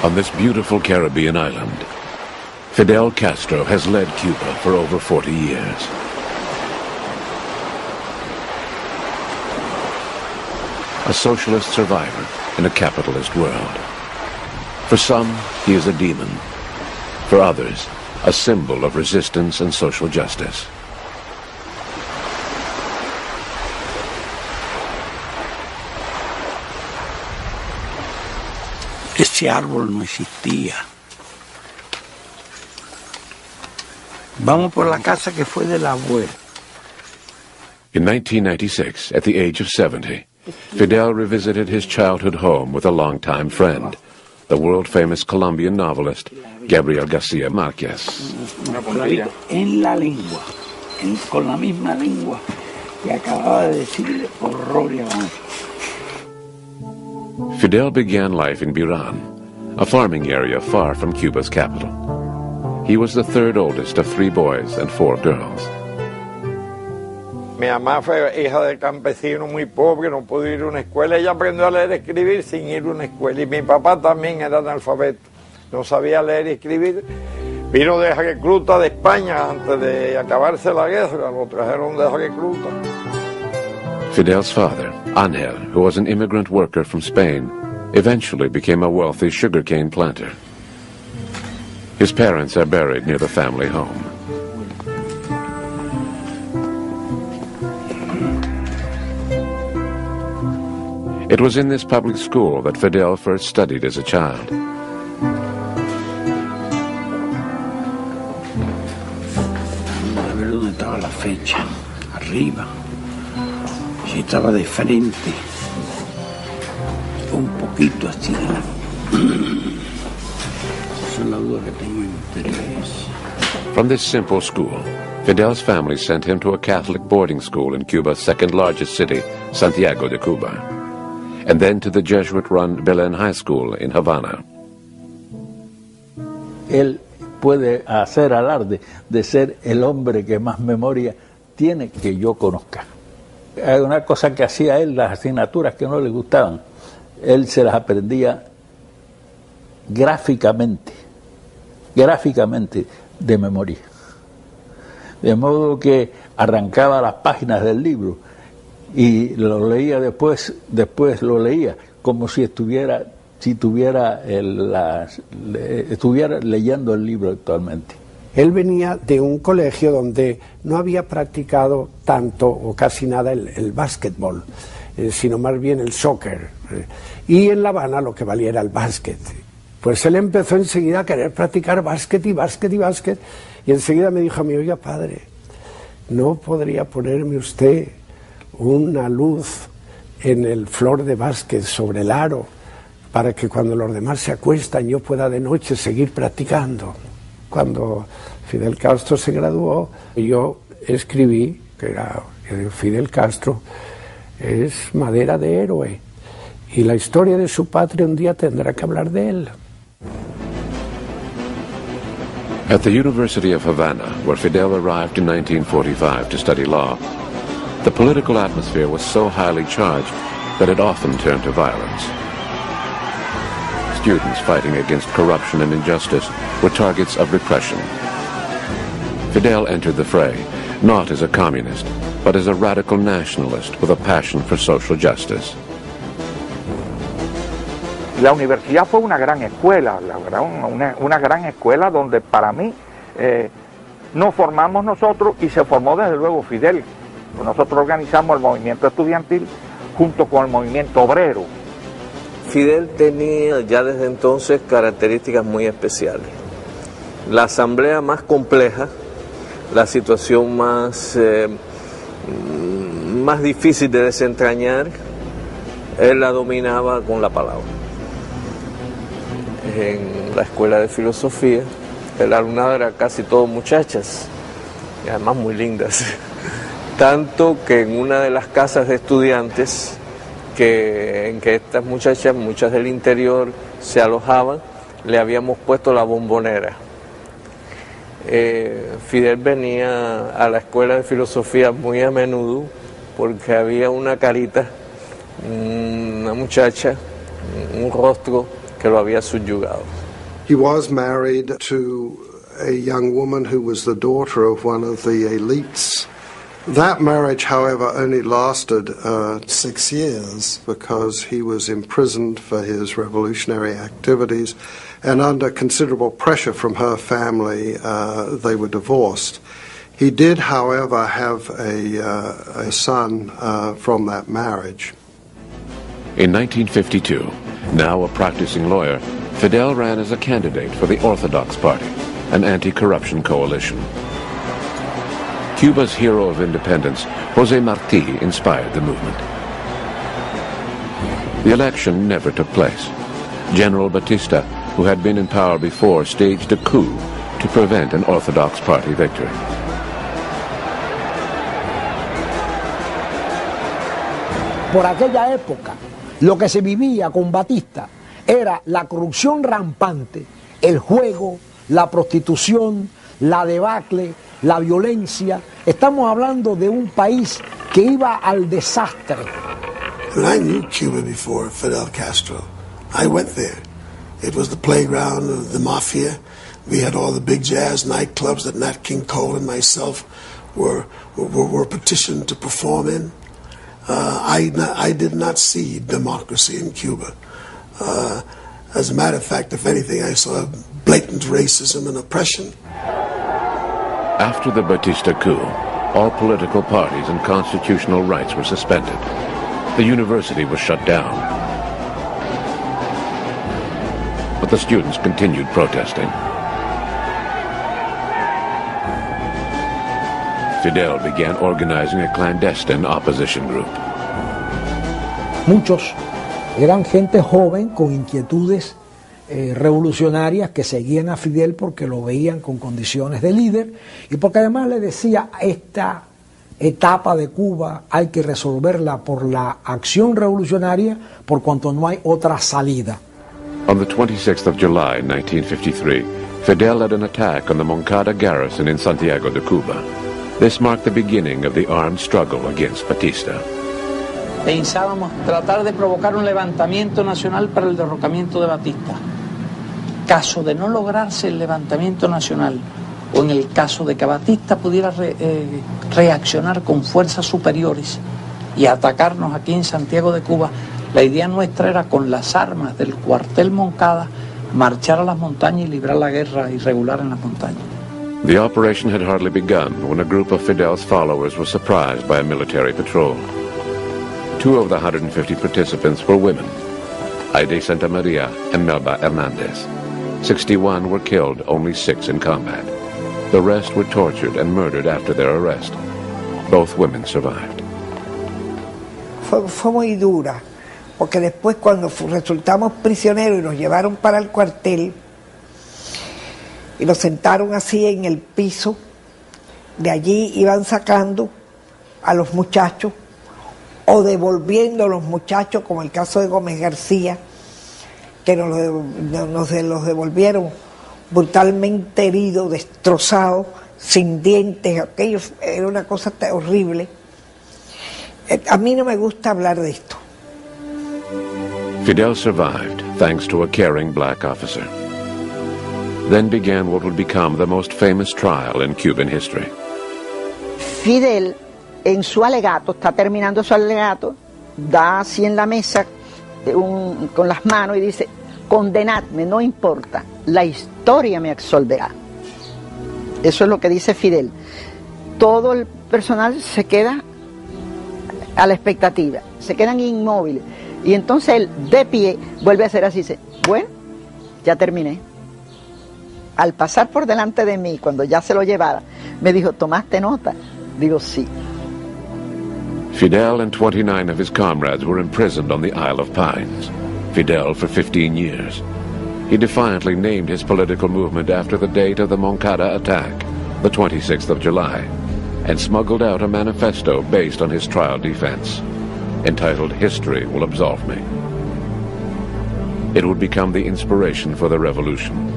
On this beautiful Caribbean island, Fidel Castro has led Cuba for over 40 years. A socialist survivor in a capitalist world. For some, he is a demon. For others, a symbol of resistance and social justice. Ese árbol no existía. Vamos por la casa que fue del abuelo. In 1996, at the age of 70, Fidel revisited his childhood home with a longtime friend, the world-famous Colombian novelist, Gabriel García Márquez. En la lengua, con la misma lengua que acababa de decirle horror y avance. Fidel began life in Biran, a farming area far from Cuba's capital. He was the third oldest of 3 boys and 4 girls. Mi mamá fue hija de campesino muy pobre, no pudo ir a una escuela. Ella aprendió a leer y escribir sin ir a una escuela. Y mi papá también era analfabeto, no sabía leer y escribir. Vino de recluta de España antes de acabarse la guerra, lo trajeron de recluta. Fidel's father, Ángel, who was an immigrant worker from Spain, eventually became a wealthy sugarcane planter. His parents are buried near the family home. It was in this public school that Fidel first studied as a child. A ver dónde estaba la fecha. Arriba. Si estaba de frente. Un poquito así de lado. Esa es la duda que tengo interés. From this simple school, Fidel's family sent him to a Catholic boarding school in Cuba's second largest city, Santiago de Cuba, and then to the Jesuit-run Belén High School in Havana. Él puede hacer alarde de ser el hombre que más memoria tiene que yo conozca. Hay una cosa que hacía él, las asignaturas que no le gustaban, él se las aprendía gráficamente de memoria. De modo que arrancaba las páginas del libro y lo leía después lo leía como si estuviera leyendo el libro actualmente. Él venía de un colegio donde no había practicado tanto o casi nada el básquetbol, sino más bien el soccer. Y en La Habana lo que valía era el básquet. Pues él empezó enseguida a querer practicar básquet y básquet y básquet. Y enseguida me dijo a mí, oiga padre, ¿no podría ponerme usted una luz en el flor de básquet sobre el aro para que cuando los demás se acuestan yo pueda de noche seguir practicando? Cuando Fidel Castro se graduó, yo escribí que Fidel Castro es madera de héroe y la historia de su patria un día tendrá que hablar de él. At the University of Havana, where Fidel arrived in 1945 to study law, the political atmosphere was so highly charged that it often turned to violence. Students fighting against corruption and injustice were targets of repression. Fidel entered the fray, not as a communist, but as a radical nationalist with a passion for social justice. La universidad fue una gran escuela, una gran escuela donde para mí nos formamos nosotros y se formó desde luego Fidel. Nosotros organizamos el movimiento estudiantil junto con el movimiento obrero. Fidel tenía ya desde entonces características muy especiales. La asamblea más compleja, la situación más difícil de desentrañar, él la dominaba con la palabra. En la escuela de filosofía, el alumnado era casi todo muchachas, y además muy lindas. Tanto que en una de las casas de estudiantes en que estas muchachas, muchas del interior, se alojaban, le habíamos puesto la bombonera. Fidel venía a la escuela de filosofía muy a menudo porque había una carita, una muchacha, un rostro que lo había subyugado. He was married to a young woman who was the daughter of one of the elites. That marriage, however, only lasted 6 years because he was imprisoned for his revolutionary activities, and under considerable pressure from her family, they were divorced. He did, however, have a son from that marriage. In 1952, now a practicing lawyer, Fidel ran as a candidate for the Orthodox Party, an anti-corruption coalition. Cuba's hero of independence, José Martí, inspired the movement. The election never took place. General Batista, who had been in power before, staged a coup to prevent an Orthodox Party victory. Por aquella época, lo que se vivía con Batista era la corrupción rampante, el juego, la prostitución, la debacle, la violencia. Estamos hablando de un país que iba al desastre. I knew Cuba before Fidel Castro. I went there. It was the playground of the mafia. We had all the big jazz nightclubs that Nat King Cole and myself were petitioned to perform in. I did not see democracy in Cuba. As a matter of fact, if anything, I saw blatant racism and oppression. After the Batista coup, all political parties and constitutional rights were suspended. The university was shut down. But the students continued protesting. Fidel began organizing a clandestine opposition group. Muchos eran gente joven con inquietudes revolucionarias que seguían a Fidel porque lo veían con condiciones de líder y porque además le decía: esta etapa de Cuba hay que resolverla por la acción revolucionaria por cuanto no hay otra salida. On the 26th of July 1953, Fidel led an attack on the Moncada garrison in Santiago de Cuba. This marked the beginning of the armed struggle against Batista. Pensábamos tratar de provocar un levantamiento nacional para el derrocamiento de Batista. Caso de no lograrse el levantamiento nacional, o en el caso de que Batista pudiera reaccionar con fuerzas superiores y atacarnos aquí en Santiago de Cuba, la idea nuestra era, con las armas del cuartel Moncada, marchar a las montañas y librar la guerra irregular en las montañas. The operation had hardly begun when a group of Fidel's followers was surprised by a military patrol. 2 of the 150 participants were women, Aide Santa Maria and Melba Hernandez. 61 were killed, only 6 in combat. The rest were tortured and murdered after their arrest. Both women survived. Fue muy dura, porque después cuando resultamos prisioneros y nos llevaron para el cuartel y nos sentaron así en el piso, de allí iban sacando a los muchachos o devolviendo a los muchachos, como el caso de Gómez García, que nos los devolvieron brutalmente heridos, destrozados, sin dientes. Aquello era una cosa horrible. A mí no me gusta hablar de esto. Fidel survived thanks to a caring black officer. Then began what would become the most famous trial in Cuban history. Fidel, en su alegato, está terminando su alegato, da así en la mesa con las manos y dice: condenadme, no importa, la historia me absolverá. Eso es lo que dice Fidel. Todo el personal se queda a la expectativa, se quedan inmóviles. Y entonces él, de pie, vuelve a hacer así, dice: bueno, ya terminé. Al pasar por delante de mí, cuando ya se lo llevara, me dijo: ¿tomaste nota? Digo: sí. Fidel and 29 of his comrades were imprisoned on the Isle of Pines. Fidel for 15 years. He defiantly named his political movement after the date of the Moncada attack, the 26th of July, and smuggled out a manifesto based on his trial defense, entitled History Will Absolve Me. It would become the inspiration for the revolution.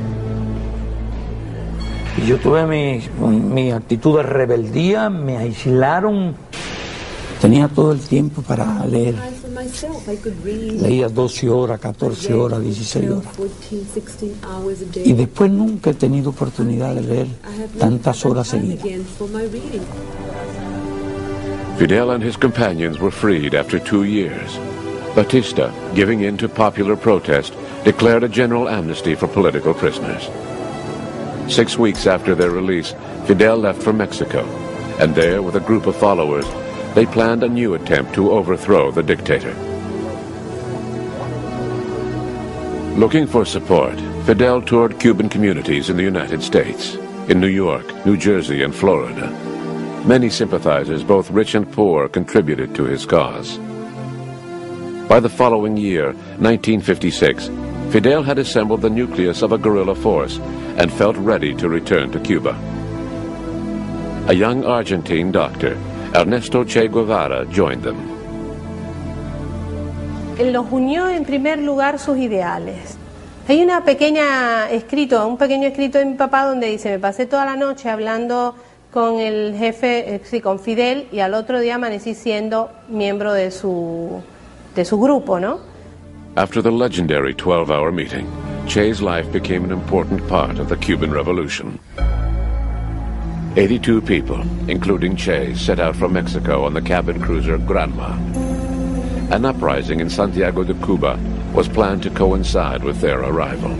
Y yo tuve mi actitud de rebeldía, me aislaron. Tenía todo el tiempo para leer. Leía 12 horas, 14 horas, 16 horas. Y después nunca he tenido oportunidad de leer tantas horas seguidas. Fidel and his companions were freed after 2 years. Batista, giving in to popular protest, declared a general amnesty for political prisoners. 6 weeks after their release, Fidel left for Mexico, and there, with a group of followers, they planned a new attempt to overthrow the dictator. Looking for support, Fidel toured Cuban communities in the United States, in New York, New Jersey, and Florida. Many sympathizers, both rich and poor, contributed to his cause. By the following year, 1956, Fidel had assembled the nucleus of a guerrilla force and felt ready to return to Cuba. A young Argentine doctor, Ernesto Che Guevara, joined them. Los unió en primer lugar sus ideales. Hay un pequeño escrito de mi papá donde dice: me pasé toda la noche hablando con el jefe, con Fidel, y al otro día amanecí siendo miembro de su grupo, ¿no? After the legendary 12-hour meeting, Che's life became an important part of the Cuban Revolution. 82 people, including Che, set out from Mexico on the cabin cruiser Granma. An uprising in Santiago de Cuba was planned to coincide with their arrival.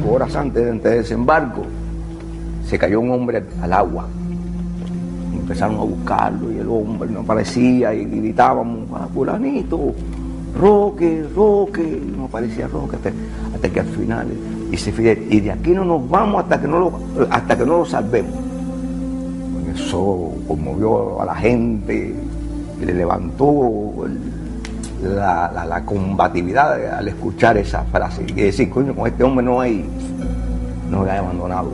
Horas antes de desembarco, se cayó un hombre al agua. Empezaron a buscarlo y el hombre no aparecía y gritábamos: a fulanito, Roque, Roque, y no aparecía Roque hasta que al final dice Fidel: y de aquí no nos vamos hasta que no lo salvemos. Eso conmovió a la gente y le levantó la combatividad al escuchar esa frase y decir: coño, con este hombre no hay abandonado.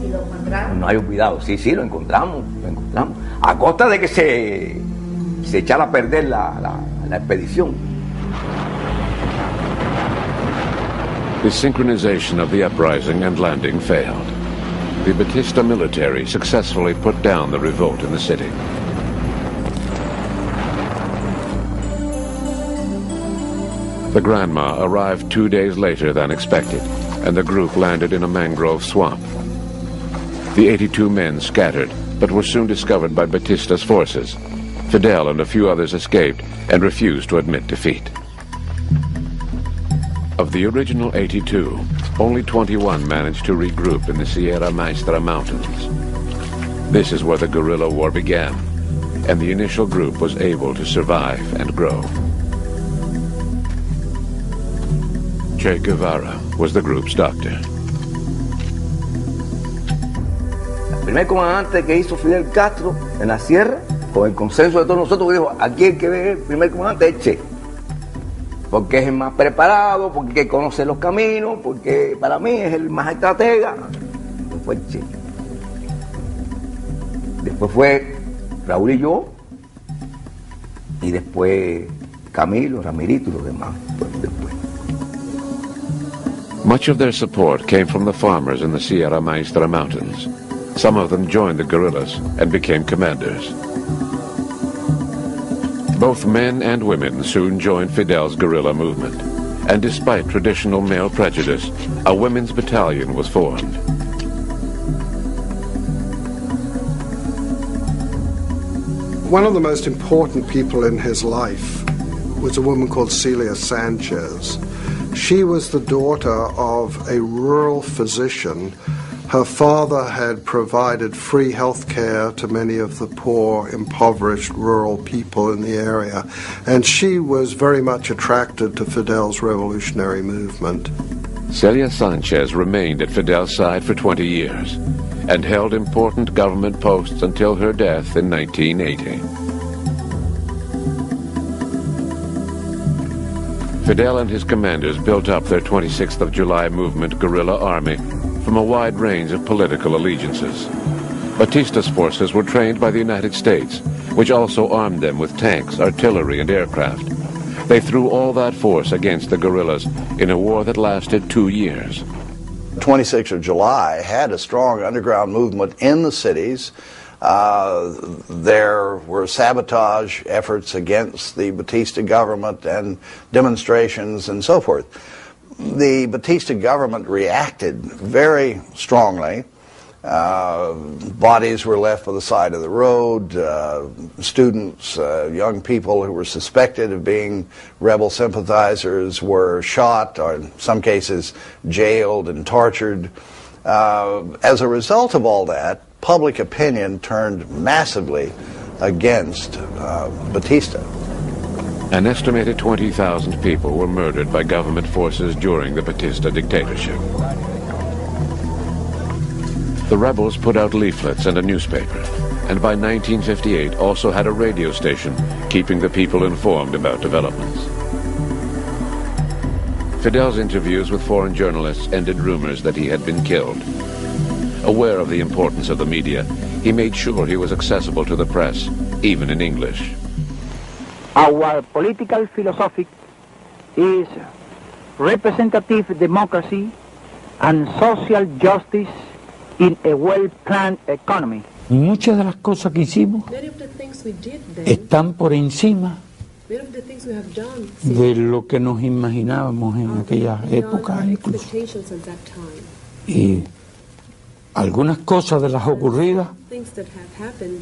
¿Y lo encontraron? No hay olvidado. Sí, lo encontramos. A costa de que se echara a perder la expedición. The synchronization of the uprising and landing failed. The Batista military successfully put down the revolt in the city. The Granma arrived 2 days later than expected, and the group landed in a mangrove swamp. The 82 men scattered, but were soon discovered by Batista's forces. Fidel and a few others escaped and refused to admit defeat. Of the original 82, only 21 managed to regroup in the Sierra Maestra Mountains. This is where the guerrilla war began, and the initial group was able to survive and grow. Che Guevara was the group's doctor. El primer comandante que hizo Fidel Castro en la sierra, con el consenso de todos nosotros, dijo: aquí el que ve el primer comandante es Che, porque es el más preparado, porque conoce los caminos, porque para mí es el más estratega. Después Che. Después fue Raúl y yo, y después Camilo, Ramirito y los demás. Después. Much of their support came from the farmers in the Sierra Maestra Mountains. Some of them joined the guerrillas and became commanders. Both men and women soon joined Fidel's guerrilla movement, and despite traditional male prejudice, a women's battalion was formed. One of the most important people in his life was a woman called Celia Sanchez. She was the daughter of a rural physician. Her father had provided free health care to many of the poor, impoverished rural people in the area, and she was very much attracted to Fidel's revolutionary movement. Celia Sanchez remained at Fidel's side for 20 years and held important government posts until her death in 1980. Fidel and his commanders built up their 26th of July movement guerrilla army from a wide range of political allegiances. Batista's forces were trained by the United States, which also armed them with tanks, artillery, and aircraft. They threw all that force against the guerrillas in a war that lasted 2 years. 26th of July had a strong underground movement in the cities. There were sabotage efforts against the Batista government and demonstrations and so forth. The Batista government reacted very strongly. Bodies were left by the side of the road. Students, young people who were suspected of being rebel sympathizers were shot, or in some cases jailed and tortured. As a result of all that, public opinion turned massively against Batista. An estimated 20,000 people were murdered by government forces during the Batista dictatorship. The rebels put out leaflets and a newspaper, and by 1958 also had a radio station keeping the people informed about developments. Fidel's interviews with foreign journalists ended rumors that he had been killed. Aware of the importance of the media, he made sure he was accessible to the press, even in English. Our political philosophy is representative democracy and social justice in a well-planned economy. Muchas de las cosas que hicimos están por encima de lo que nos imaginábamos en aquella época incluso. Y algunas cosas de las ocurridas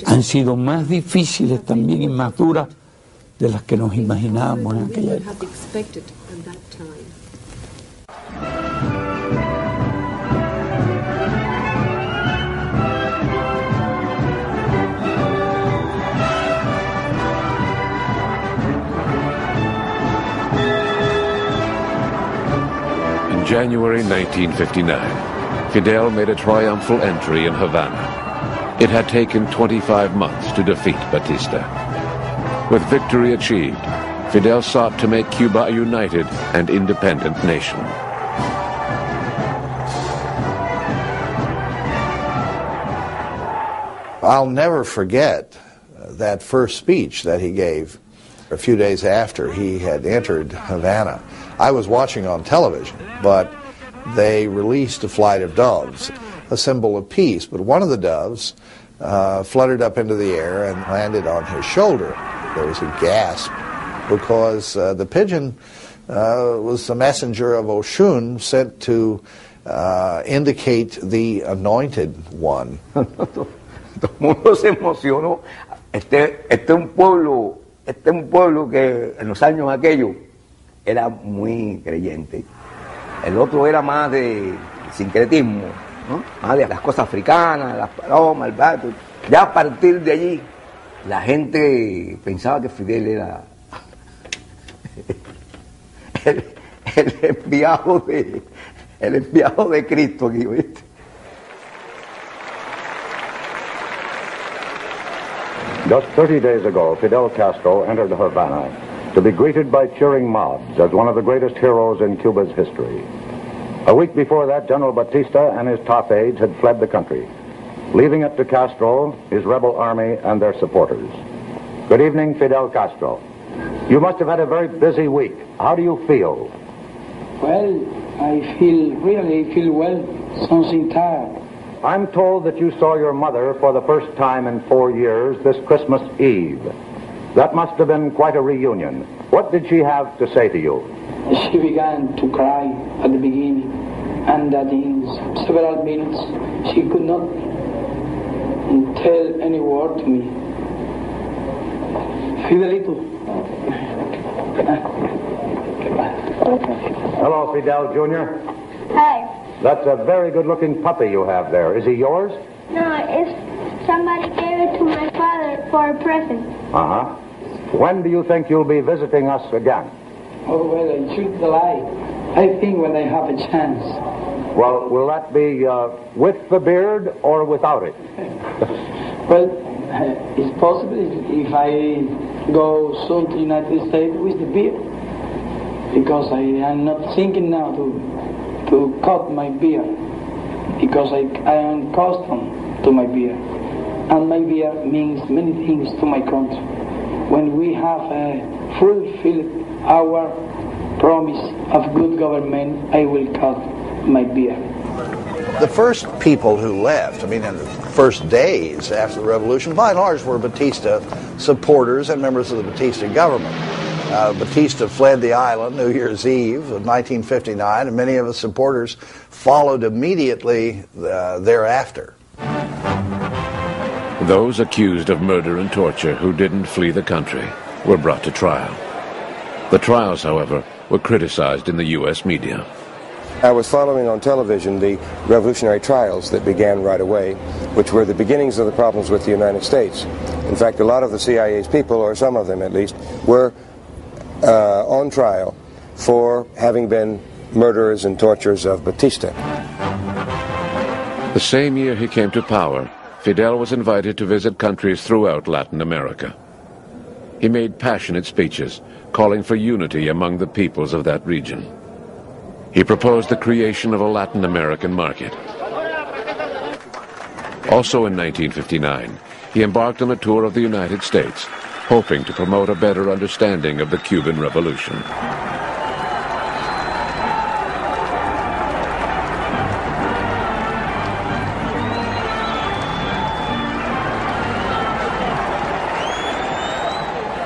han sido más difíciles también y más duras de las que nos imaginábamos en aquella época. In January 1959, Fidel made a triumphal entry in Havana. It had taken 25 months to defeat Batista. With victory achieved, Fidel sought to make Cuba a united and independent nation. I'll never forget that first speech that he gave a few days after he had entered Havana. I was watching on television, but they released a flight of doves, a symbol of peace. But one of the doves fluttered up into the air and landed on his shoulder. There was a gasp because the pigeon was the messenger of Oshun sent to indicate the anointed one. Todo el mundo se emocionó. Este es un pueblo que en los años aquellos era muy creyente. El otro era más de sincretismo, ¿no? Más de las cosas africanas, las palomas, el pato. Ya a partir de allí, la gente pensaba que Fidel era el enviado de Cristo aquí, ¿viste? Just 30 days ago, Fidel Castro entered Havana to be greeted by cheering mobs as one of the greatest heroes in Cuba's history. A week before that, General Batista and his top aides had fled the country, leaving it to Castro, his rebel army, and their supporters. Good evening, Fidel Castro. You must have had a very busy week. How do you feel? Well, I really feel well, something tired. I'm told that you saw your mother for the first time in 4 years this Christmas Eve. That must have been quite a reunion. What did she have to say to you? She began to cry at the beginning, and that in several minutes she could not tell any word to me. Fidelito. Hello, Fidel Jr. Hi. That's a very good-looking puppy you have there. Is he yours? No, it's somebody gave it to my father for a present. Uh-huh. When do you think you'll be visiting us again? Oh, well, I should lie. I think when I have a chance. Well, will that be with the beard or without it? Well, it's possible if I go soon to the United States with the beard. Because I am not thinking now to cut my beard. Because I am accustomed to my beard. And my beard means many things to my country. When we have fulfilled our promise of good government, I will cut my beard. The first people who left, I mean, in the first days after the revolution, by and large were Batista supporters and members of the Batista government. Batista fled the island New Year's Eve of 1959, and many of his supporters followed immediately thereafter. Those accused of murder and torture who didn't flee the country were brought to trial. The trials, however, were criticized in the U.S. media. I was following on television the revolutionary trials that began right away, which were the beginnings of the problems with the United States. In fact, a lot of the CIA's people, or some of them at least, were on trial for having been murderers and torturers of Batista. The same year he came to power, Fidel was invited to visit countries throughout Latin America. He made passionate speeches, calling for unity among the peoples of that region. He proposed the creation of a Latin American market. Also in 1959, he embarked on a tour of the United States, hoping to promote a better understanding of the Cuban Revolution.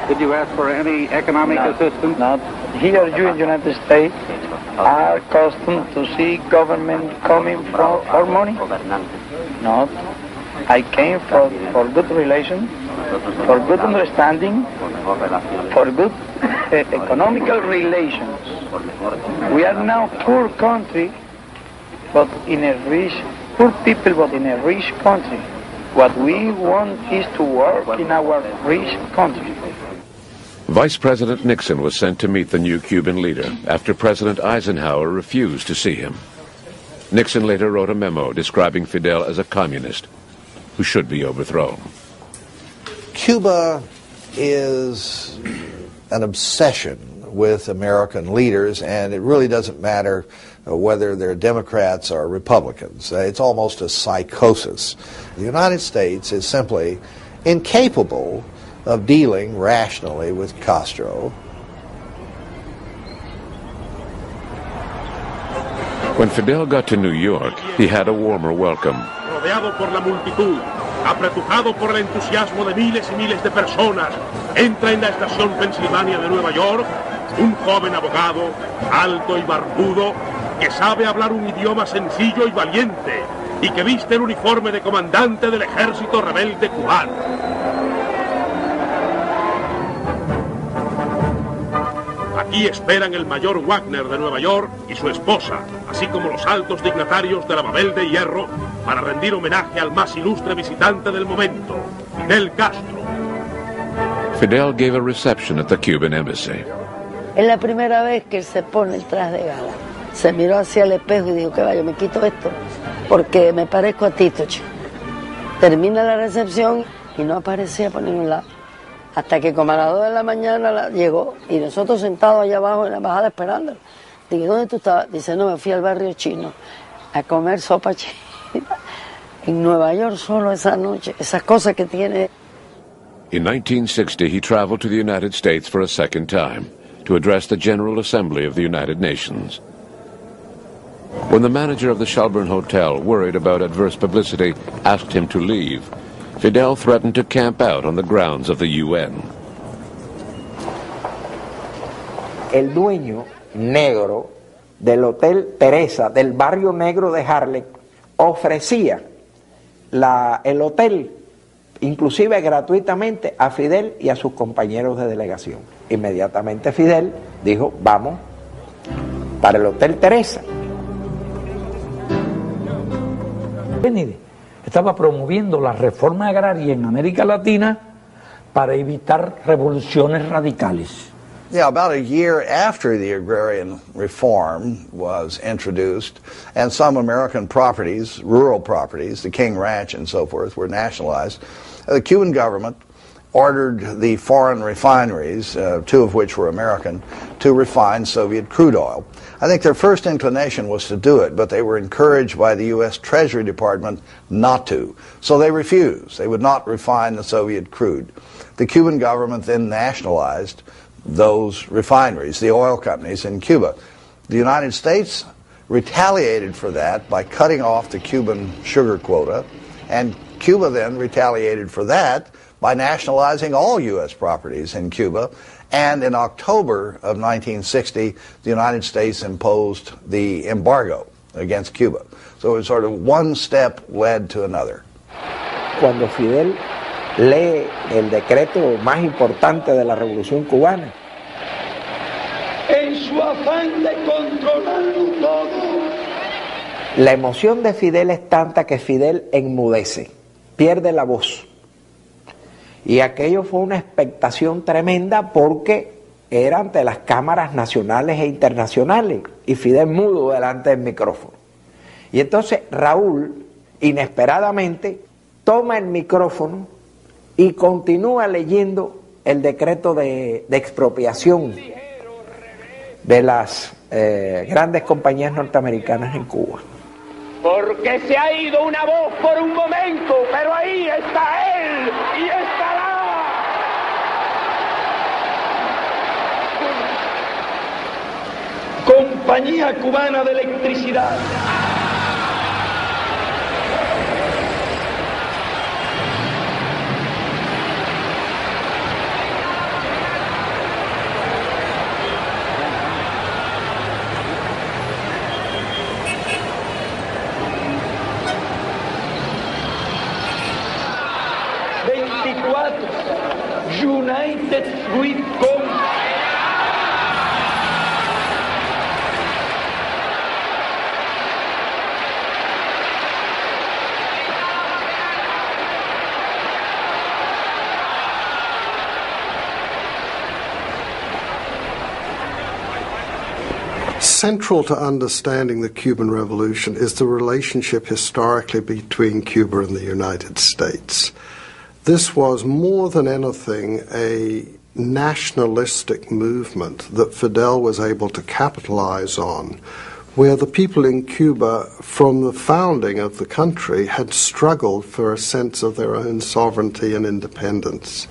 Did you ask for any economic assistance? Not here. You in the United States are accustomed to see government coming for money. Not. I came for good relations, for good understanding, for good economical relations. We are now poor country, but in a rich, poor people, but in a rich country. What we want is to work in our rich country. Vice President Nixon was sent to meet the new Cuban leader after President Eisenhower refused to see him. Nixon later wrote a memo describing Fidel as a communist who should be overthrown. Cuba is an obsession with American leaders, and it really doesn't matter whether they're Democrats or Republicans. It's almost a psychosis. The United States is simply incapable of dealing rationally with Castro. When Fidel got to New York, he had a warmer welcome. Rodeado por la multitud, apretujado por el entusiasmo de miles y miles de personas, entra en la estación Pensilvania de Nueva York un joven abogado, alto y barbudo, que sabe hablar un idioma sencillo y valiente, y que viste el uniforme de comandante del ejército rebelde cubano. Aquí esperan el mayor Wagner de Nueva York y su esposa, así como los altos dignatarios de la Babel de Hierro, para rendir homenaje al más ilustre visitante del momento, Fidel Castro. Fidel gave a reception at the Cuban embassy. Es la primera vez que él se pone el traje de gala. Se miró hacia el espejo y dijo que vaya, me quito esto, porque me parezco a Tito, chico. Termina la recepción y no aparecía por ningún lado. Hasta que como a las 2 de la mañana llegó y nosotros sentados allá abajo en la embajada esperándolo. Dije, ¿dónde tú estabas? Dice, no, me fui al barrio chino a comer sopa china. En Nueva York solo esa noche, esas cosas que tiene. In 1960, he traveled to the United States for a second time to address the General Assembly of the United Nations. When the manager of the Shelburne Hotel, worried about adverse publicity, asked him to leave, Fidel threatened to camp out on the grounds of the UN. El dueño negro del Hotel Teresa del barrio negro de Harlem ofrecía el hotel inclusive gratuitamente a Fidel y a sus compañeros de delegación. Inmediatamente Fidel dijo, vamos para el Hotel Teresa. Kennedy estaba promoviendo la reforma agraria en América Latina para evitar revoluciones radicales. Yeah, about a year after the agrarian reform was introduced, and some American properties, rural properties, the King Ranch and so forth, were nationalized, the Cuban government ordered the foreign refineries, 2 of which were American, to refine Soviet crude oil. I think their first inclination was to do it, but they were encouraged by the U.S. Treasury Department not to. So they refused. They would not refine the Soviet crude. The Cuban government then nationalized those refineries, the oil companies in Cuba. The United States retaliated for that by cutting off the Cuban sugar quota, and Cuba then retaliated for that by nationalizing all U.S. properties in Cuba. And in October of 1960, the United States imposed the embargo against Cuba. So it was sort of one step led to another. Cuando Fidel lee el decreto más importante de la Revolución Cubana, en su afán de controlarlo todo, la emoción de Fidel es tanta que Fidel enmudece, pierde la voz. Y aquello fue una expectación tremenda porque era ante las cámaras nacionales e internacionales y Fidel mudo delante del micrófono. Y entonces Raúl, inesperadamente, toma el micrófono y continúa leyendo el decreto de expropiación de las grandes compañías norteamericanas en Cuba. Porque se ha ido una voz por un momento, pero ahí está él y estará. Compañía Cubana de Electricidad. United Fruit Company. Central to understanding the Cuban Revolution is the relationship historically between Cuba and the United States. This was more than anything a nationalistic movement that Fidel was able to capitalize on, where the people in Cuba from the founding of the country had struggled for a sense of their own sovereignty and independence.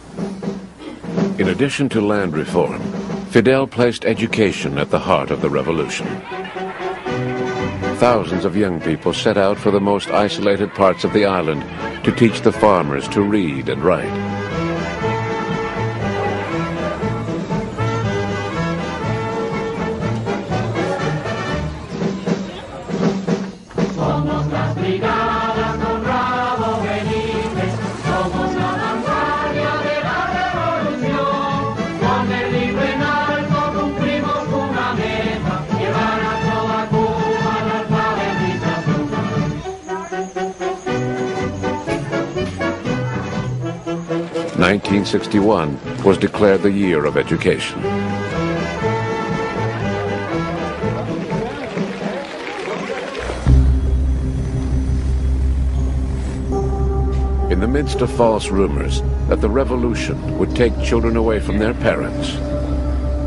In addition to land reform, Fidel placed education at the heart of the revolution. Thousands of young people set out for the most isolated parts of the island to teach the farmers to read and write. In 1961 was declared the year of education. In the midst of false rumors that the revolution would take children away from their parents,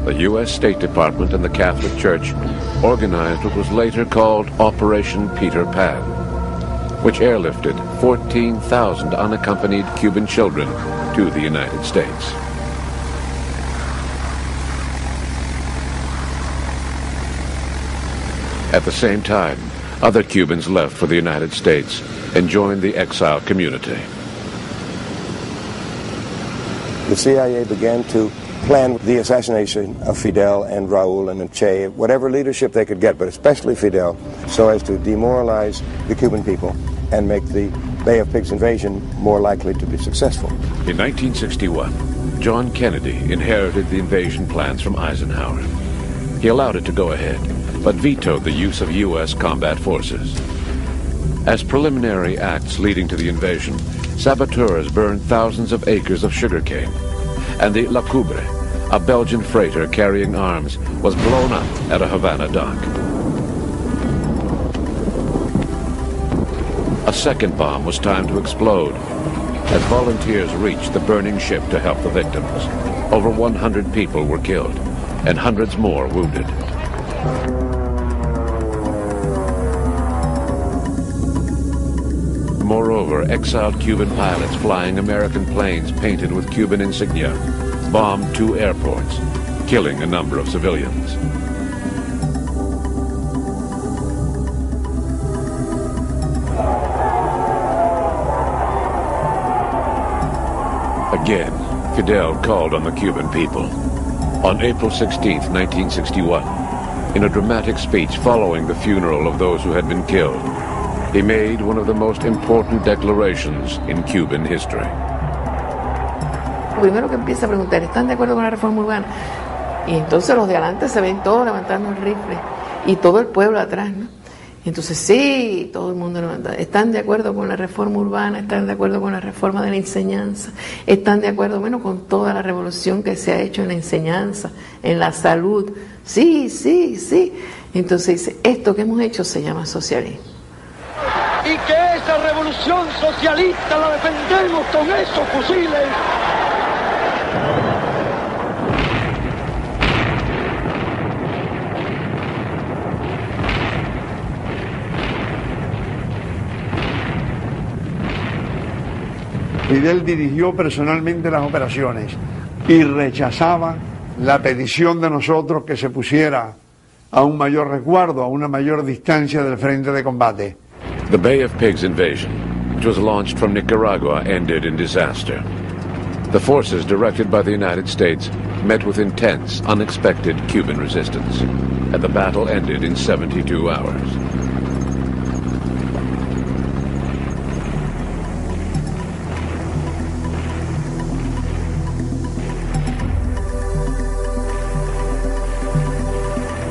the U.S. State Department and the Catholic Church organized what was later called Operation Peter Pan, which airlifted 14,000 unaccompanied Cuban children to the United States. At the same time, other Cubans left for the United States and joined the exile community. The CIA began to plan the assassination of Fidel and Raúl and Che, whatever leadership they could get, but especially Fidel, so as to demoralize the Cuban people and make the Bay of Pigs invasion more likely to be successful. In 1961, John Kennedy inherited the invasion plans from Eisenhower. He allowed it to go ahead, but vetoed the use of U.S. combat forces. As preliminary acts leading to the invasion, saboteurs burned thousands of acres of sugarcane, and the La Cubre, a Belgian freighter carrying arms, was blown up at a Havana dock. A second bomb was timed to explode as volunteers reached the burning ship to help the victims. Over 100 people were killed and hundreds more wounded. Moreover, exiled Cuban pilots flying American planes painted with Cuban insignia bombed 2 airports, killing a number of civilians. Fidel called on the Cuban people. On April 16, 1961, in a dramatic speech following the funeral of those who had been killed, he made one of the most important declarations in Cuban history. Primero que empieza a preguntar, ¿están de acuerdo con la reforma urbana? Y entonces los de adelante se ven todos levantando el rifle y todo el pueblo atrás, ¿no? Y entonces sí, todo el mundo levanta. ¿Están de acuerdo con la reforma urbana? ¿Están de acuerdo con la reforma de la enseñanza? ¿Están de acuerdo, bueno, con toda la revolución que se ha hecho en la enseñanza, en la salud? Sí, sí, sí. Entonces dice, esto que hemos hecho se llama socialismo. Y que esa revolución socialista la defendemos con esos fusiles. Fidel dirigió personalmente las operaciones y rechazaba la petición de nosotros que se pusiera a un mayor resguardo, a una mayor distancia del frente de combate. The Bay of Pigs invasion, which was launched from Nicaragua, ended in disaster. The forces directed by the United States met with intense, unexpected Cuban resistance, and the battle ended in 72 hours.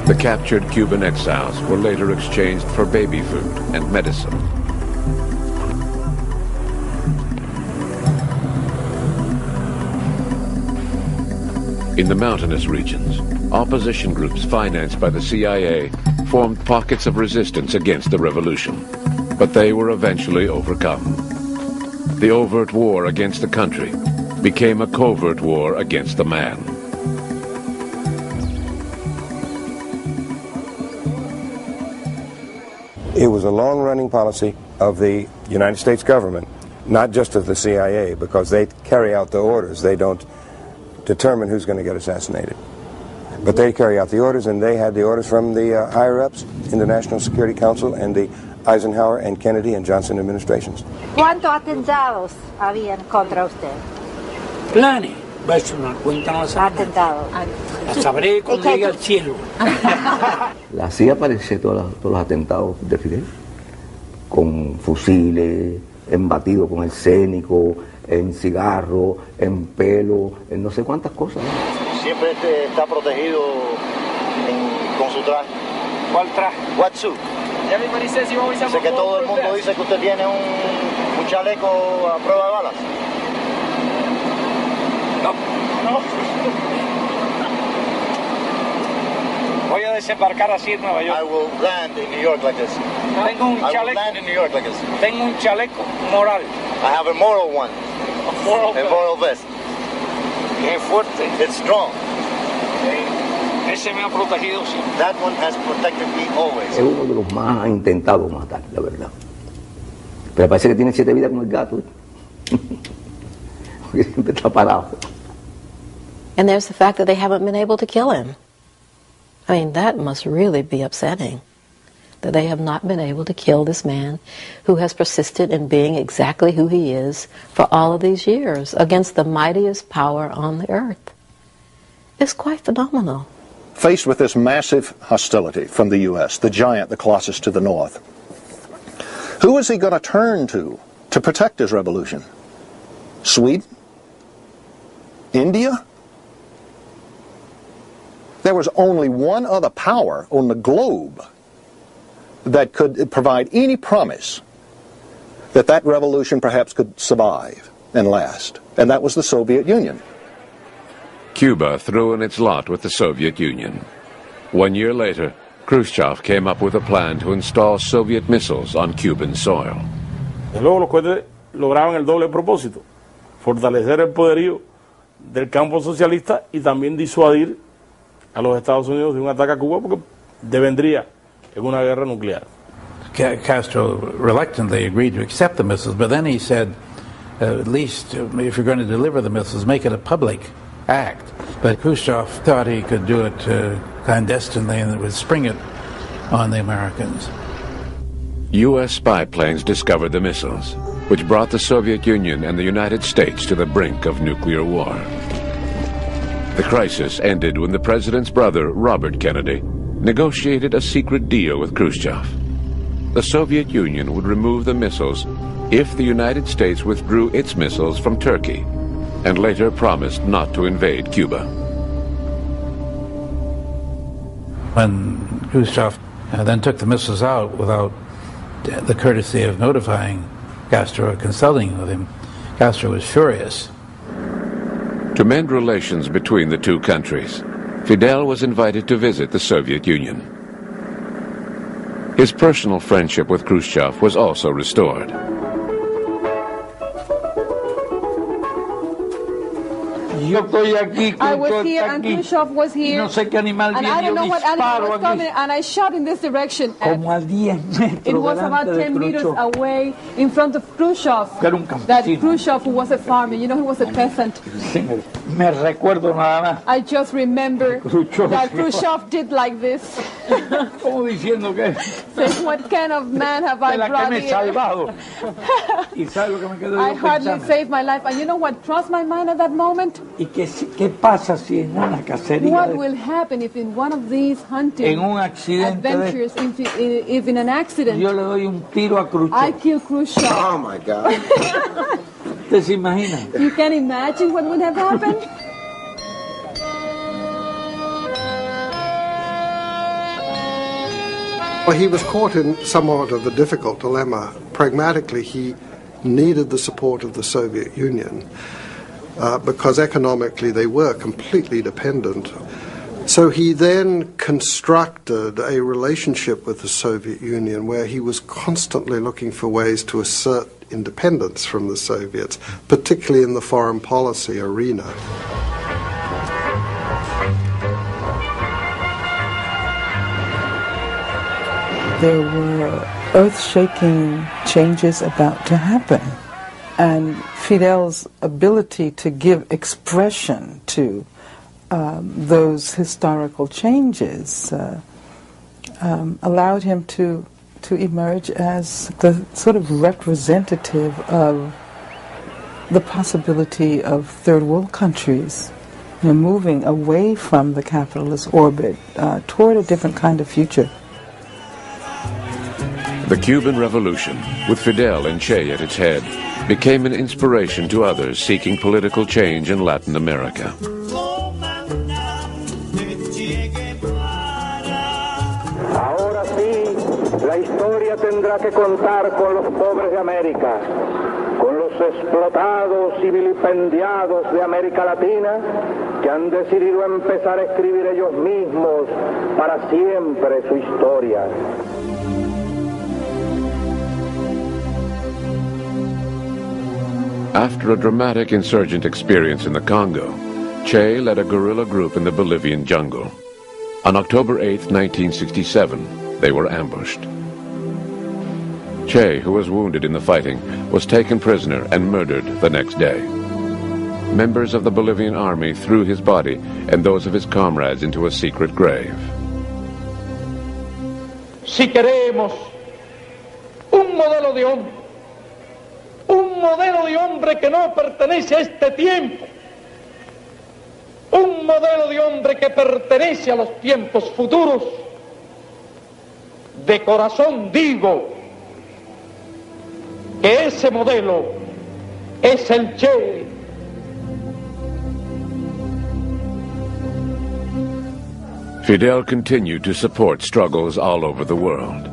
The captured Cuban exiles were later exchanged for baby food and medicine. In the mountainous regions, opposition groups financed by the CIA formed pockets of resistance against the revolution, but they were eventually overcome. The overt war against the country became a covert war against the man. It was a long-running policy of the United States government, not just of the CIA, because they carry out the orders. They don't determine who's going to get assassinated. But they carry out the orders, and they had the orders from the higher-ups in the National Security Council and the Eisenhower and Kennedy and Johnson administrations. ¿Cuántos atentados habían contra usted? Planes. Eso no cuenta, no lo atentados. La sabré cuando llegue al cielo. La CIA aparece todos los atentados de Fidel, con fusiles, embatido con arsénico, en cigarro, en pelo, en no sé cuántas cosas. Siempre está protegido con su traje. ¿Cuál traje? What suit? Sé que todo el mundo dice que usted tiene un chaleco a prueba de balas. No. Voy a desembarcar así en Nueva York. I will land in New York like this. Tengo un chaleco. I will land in New York like this. Tengo un chaleco moral. I have a moral one. A moral vest. Qué fuerte. It's strong. Ese me ha protegido siempre. That one has protected me always. Es uno de los más intentados matar, la verdad. Pero parece que tiene 7 vidas como el gato. Porque siempre está parado. And there's the fact that they haven't been able to kill him. I mean, that must really be upsetting, that they have not been able to kill this man who has persisted in being exactly who he is for all of these years against the mightiest power on the earth. It's quite phenomenal. Faced with this massive hostility from the U.S., the giant, the colossus to the north, who is he going to turn to protect his revolution? Sweden? India? There was only one other power on the globe that could provide any promise that that revolution perhaps could survive and last, and that was the Soviet Union. Cuba threw in its lot with the Soviet Union. 1 year later, Khrushchev came up with a plan to install Soviet missiles on Cuban soil. Luego los cohetes lograban el doble propósito, fortalecer el poderío del campo socialista y también disuadir a los Estados Unidos de un ataque a Cuba porque devendría en una guerra nuclear. Castro reluctantly agreed to accept the missiles, but then he said, at least if you're going to deliver the missiles, make it a public act. But Khrushchev thought he could do it clandestinely and it would spring it on the Americans. U.S. spy planes discovered the missiles. which brought the Soviet Union and the United States to the brink of nuclear war. The crisis ended when the president's brother, Robert Kennedy, negotiated a secret deal with Khrushchev. The Soviet Union would remove the missiles if the United States withdrew its missiles from Turkey, and later promised not to invade Cuba. When Khrushchev then took the missiles out without the courtesy of notifying Castro or consulting with him, Castro was furious. To mend relations between the two countries, Fidel was invited to visit the Soviet Union. His personal friendship with Khrushchev was also restored. I was here and Khrushchev was here, and I don't know what animal was coming, and I shot in this direction. It was about 10 meters away in front of Khrushchev. That Khrushchev, who was a farmer, you know, he was a peasant. I just remember that Khrushchev did like this. Says, what kind of man have I brought here? I hardly saved my life. And you know what crossed my mind at that moment? What will happen if in one of these hunting adventures, if in an accident, I kill Khrushchev? Oh my God. You can imagine what would have happened? Well, he was caught in somewhat of a difficult dilemma. Pragmatically, he needed the support of the Soviet Union because economically they were completely dependent. So he then constructed a relationship with the Soviet Union where he was constantly looking for ways to assert independence from the Soviets, particularly in the foreign policy arena. There were earth-shaking changes about to happen, and Fidel's ability to give expression to those historical changes allowed him to emerge as the sort of representative of the possibility of third world countries, you know, moving away from the capitalist orbit toward a different kind of future. The Cuban Revolution, with Fidel and Che at its head, became an inspiration to others seeking political change in Latin America. Ahora sí, la historia tendrá que contar con los pobres de América, con los explotados y vilipendiados de América Latina, que han decidido empezar a escribir ellos mismos para siempre su historia. After a dramatic insurgent experience in the Congo, Che led a guerrilla group in the Bolivian jungle. On October 8, 1967, they were ambushed. Che, who was wounded in the fighting, was taken prisoner and murdered the next day. Members of the Bolivian army threw his body and those of his comrades into a secret grave. Si queremos un modelo de hombre que no pertenece a este tiempo, un modelo de hombre que pertenece a los tiempos futuros, de corazón digo que ese modelo es el Che. Fidel continued to support struggles all over the world.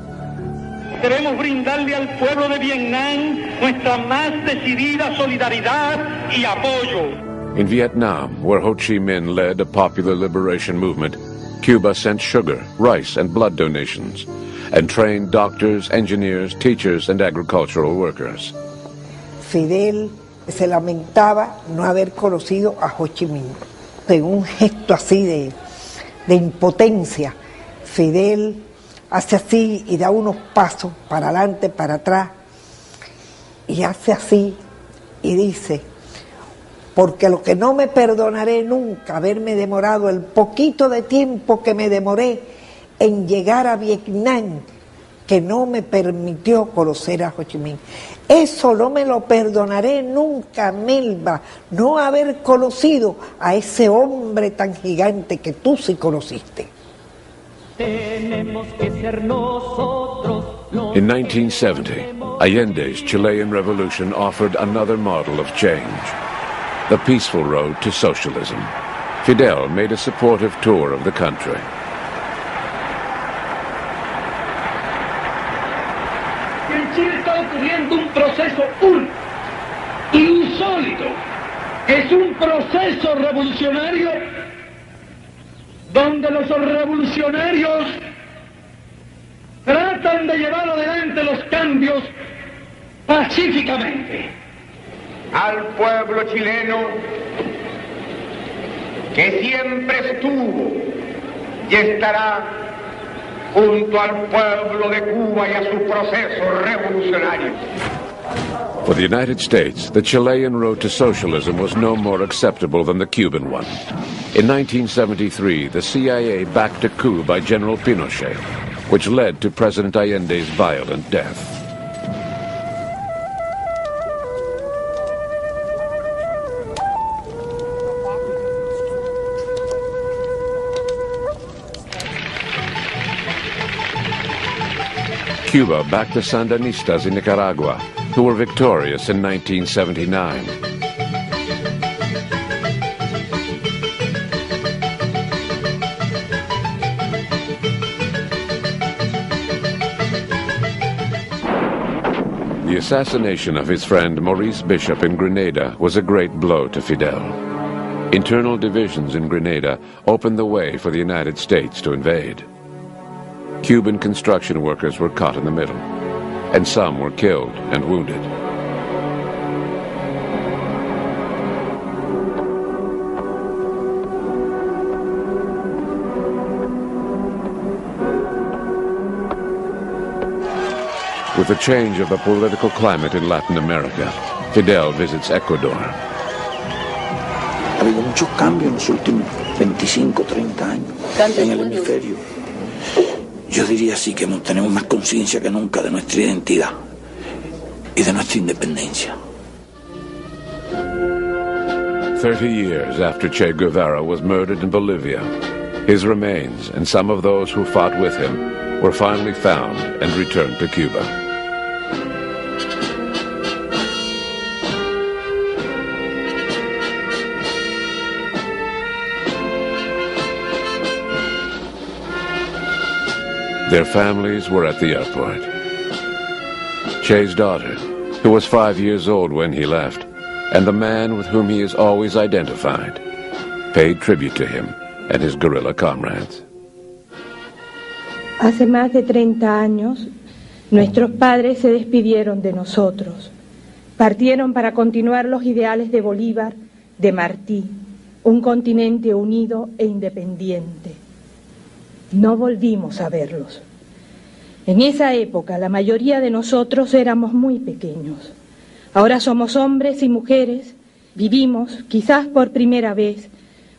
Queremos brindarle al pueblo de Vietnam nuestra más decidida solidaridad y apoyo. In Vietnam, where Ho Chi Minh led a popular liberation movement, Cuba sent sugar, rice, and blood donations, and trained doctors, engineers, teachers, and agricultural workers. Fidel se lamentaba no haber conocido a Ho Chi Minh. En un gesto así de impotencia, Fidel hace así y da unos pasos para adelante, para atrás, y hace así y dice: porque lo que no me perdonaré nunca haberme demorado el poquito de tiempo que me demoré en llegar a Vietnam, que no me permitió conocer a Ho Chi Minh. Eso no me lo perdonaré nunca, Melba, no haber conocido a ese hombre tan gigante que tú sí conociste. Tenemos que ser nosotros. In 1970, Allende's Chilean revolution offered another model of change, the peaceful road to socialism. Fidel made a supportive tour of the country. En Chile está ocurriendo un proceso único, insólito. Es un proceso revolucionario donde los revolucionarios tratan de llevar adelante los cambios pacíficamente. Al pueblo chileno, que siempre estuvo y estará junto al pueblo de Cuba y a su proceso revolucionario. For the United States, the Chilean road to socialism was no more acceptable than the Cuban one. In 1973, the CIA backed a coup by General Pinochet, which led to President Allende's violent death. Cuba backed the Sandinistas in Nicaragua, who were victorious in 1979. The assassination of his friend Maurice Bishop in Grenada was a great blow to Fidel. Internal divisions in Grenada opened the way for the United States to invade. Cuban construction workers were caught in the middle, and some were killed and wounded. With the change of the political climate in Latin America, Fidel visits Ecuador. Ha habido muchos cambios en los últimos 25, 30 años en el hemisferio. Yo diría sí que tenemos más conciencia que nunca de nuestra identidad y de nuestra independencia. 30 years after Che Guevara was murdered in Bolivia, his remains and some of those who fought with him were finally found and returned to Cuba. Their families were at the airport. Che's daughter, who was 5 years old when he left, and the man with whom he is always identified, paid tribute to him and his guerrilla comrades. Hace más de 30 años, nuestros padres se despidieron de nosotros. Partieron para continuar los ideales de Bolívar, de Martí, un continente unido e independiente. No volvimos a verlos. En esa época la mayoría de nosotros éramos muy pequeños. Ahora somos hombres y mujeres, vivimos, quizás por primera vez,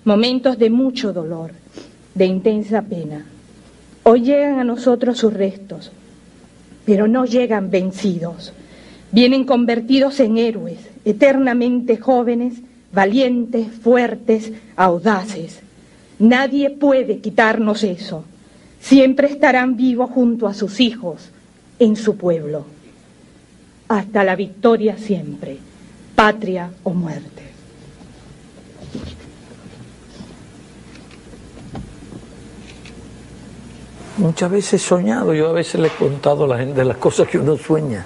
momentos de mucho dolor, de intensa pena. Hoy llegan a nosotros sus restos, pero no llegan vencidos. Vienen convertidos en héroes, eternamente jóvenes, valientes, fuertes, audaces. Nadie puede quitarnos eso. Siempre estarán vivos junto a sus hijos, en su pueblo. Hasta la victoria siempre, patria o muerte. Muchas veces he soñado, yo a veces le he contado a la gente las cosas que uno sueña.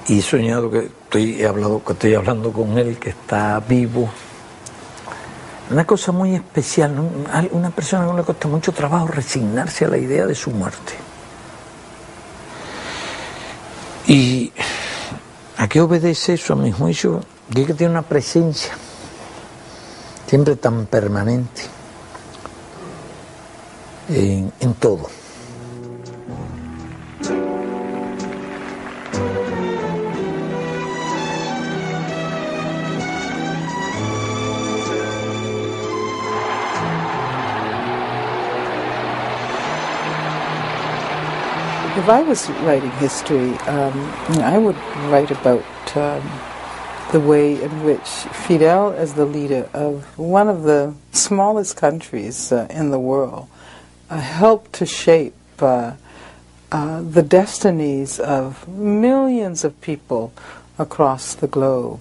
Y he soñado que estoy hablando con él, que está vivo. Una cosa muy especial, ¿no? Una persona que no le cuesta mucho trabajo resignarse a la idea de su muerte. ¿Y a qué obedece eso, a mi juicio? Que tiene una presencia siempre tan permanente en todo. If I was writing history, I would write about the way in which Fidel, as the leader of one of the smallest countries in the world, helped to shape the destinies of millions of people across the globe.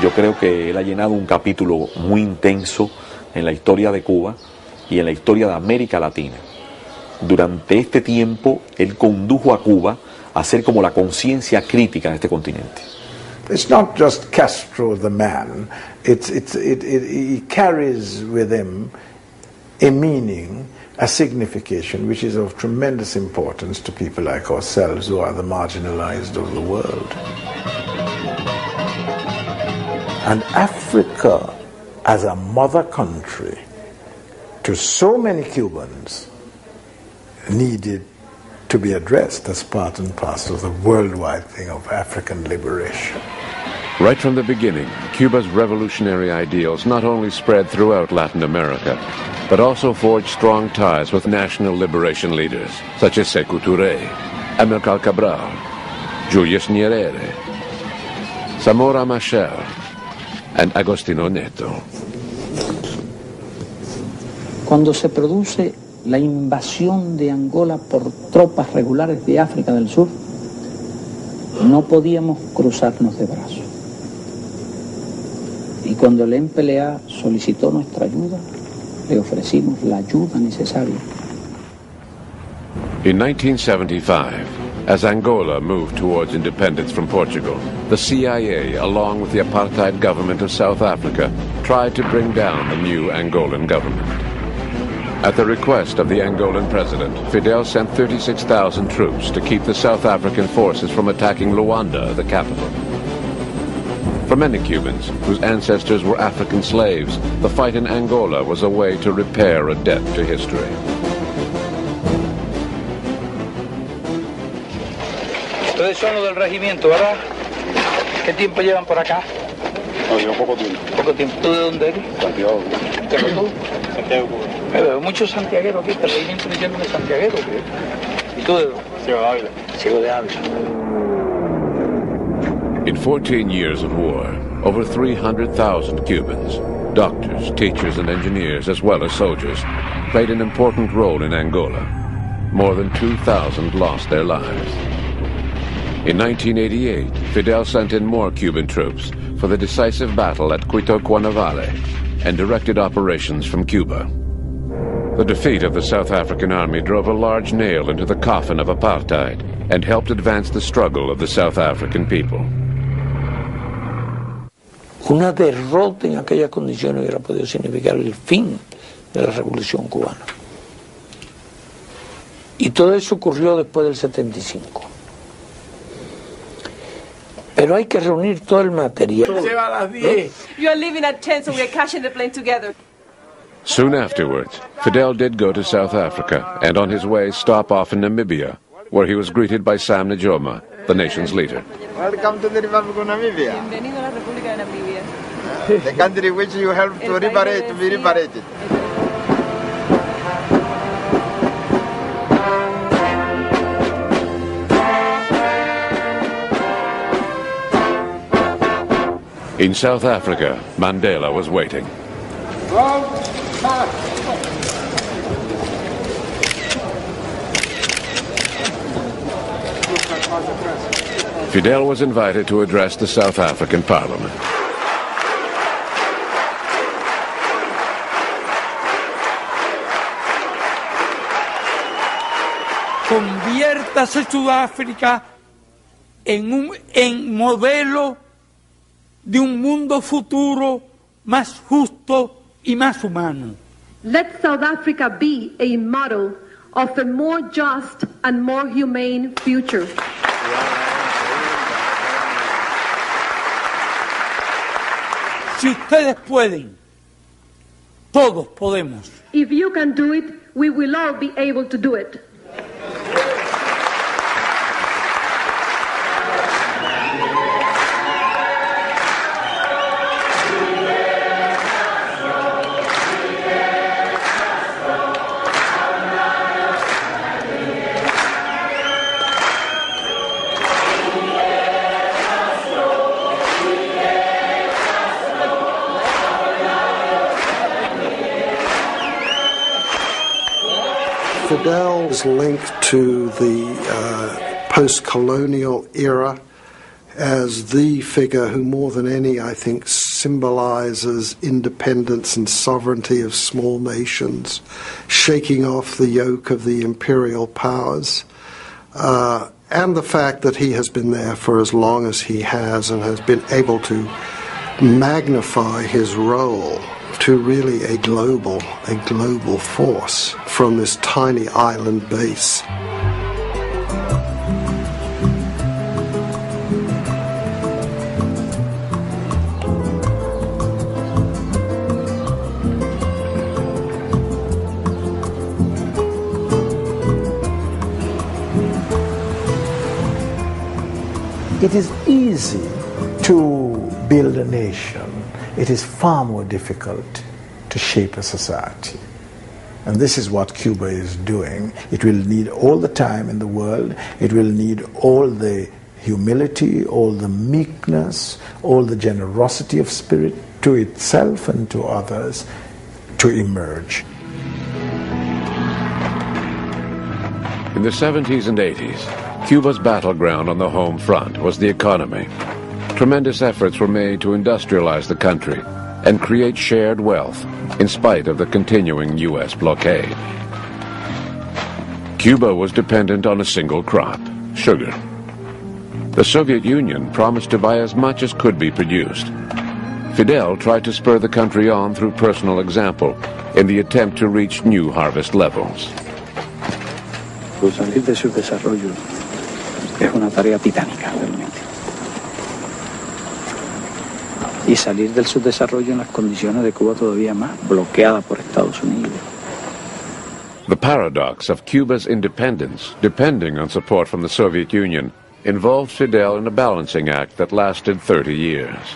Yo creo que él ha llenado un capítulo muy intenso en la historia de Cuba y en la historia de América Latina. Durante este tiempo, él condujo a Cuba a ser como la conciencia crítica de este continente. It's not just Castro the man, he carries with him a meaning, a signification which is of tremendous importance to people like ourselves who are the marginalized of the world. And Africa as a mother country to so many Cubans needed to be addressed as part and parcel of the worldwide thing of African liberation. Right from the beginning, Cuba's revolutionary ideals not only spread throughout Latin America, but also forged strong ties with national liberation leaders such as Sékou Touré, Amílcar Cabral, Julius Nyerere, Zamora Machel, and Agostinho Neto. Cuando se produce la invasión de Angola por tropas regulares de África del Sur, no podíamos cruzarnos de brazos. Y cuando el MPLA solicitó nuestra ayuda, le ofrecimos la ayuda necesaria. In 1975, as Angola moved towards independence from Portugal, the CIA, along with the apartheid government of South Africa, tried to bring down the new Angolan government. At the request of the Angolan president, Fidel sent 36,000 troops to keep the South African forces from attacking Luanda, the capital. For many Cubans, whose ancestors were African slaves, the fight in Angola was a way to repair a debt to history. Ustedes son los del regimiento, ¿verdad? ¿Qué tiempo llevan por acá? No, llevo poco tiempo. ¿Poco tiempo? ¿Tú de dónde eres? Santiago. ¿Qué eres tú? Santiago, Cuba. Me veo muchos santiagueros aquí, este regimiento me lleno de santiagueros. ¿Y tú de dónde? Ciego de Ávila. Ciego de Ávila. In 14 years of war, over 300,000 Cubans, doctors, teachers, and engineers, as well as soldiers, played an important role in Angola. More than 2,000 lost their lives. In 1988, Fidel sent in more Cuban troops for the decisive battle at Cuito Cuanavale and directed operations from Cuba. The defeat of the South African army drove a large nail into the coffin of apartheid and helped advance the struggle of the South African people. Una derrota en aquellas condiciones hubiera podido significar el fin de la Revolución Cubana. Y todo eso ocurrió después del 75. Pero hay que reunir todo el material. Lleva a las 10. You are leaving at 10, so we are catching the plane together. Soon afterwards, Fidel did go to South Africa and on his way stop off in Namibia, where he was greeted by Sam Nujoma, the nation's leader. Welcome to the Republic of Namibia. Bienvenido a la República de Namibia. The country which you helped to liberate, to be liberated. In South Africa, Mandela was waiting. Fidel was invited to address the South African Parliament. hace Sudáfrica en modelo de un mundo futuro más justo y más humano. Let South Africa be a model of a more just and more humane future. Si ustedes pueden, todos podemos. If you can do it, we will all be able to do it. Fidel is linked to the post-colonial era as the figure who more than any, I think, symbolizes independence and sovereignty of small nations, shaking off the yoke of the imperial powers, and the fact that he has been there for as long as he has and has been able to magnify his role to really a global force from this tiny island base. It is easy to build a nation. It is far more difficult to shape a society. And this is what Cuba is doing. It will need all the time in the world. It will need all the humility, all the meekness, all the generosity of spirit to itself and to others to emerge. In the 70s and 80s, Cuba's battleground on the home front was the economy. Tremendous efforts were made to industrialize the country and create shared wealth in spite of the continuing U.S. blockade. Cuba was dependent on a single crop, sugar. The Soviet Union promised to buy as much as could be produced. Fidel tried to spur the country on through personal example in the attempt to reach new harvest levels. Salir de su desarrollo es una tarea titánica realmente. Y salir del subdesarrollo en las condiciones de Cuba todavía más bloqueada por Estados Unidos. The paradox of Cuba's independence, depending on support from the Soviet Union, involved Fidel in a balancing act that lasted 30 years.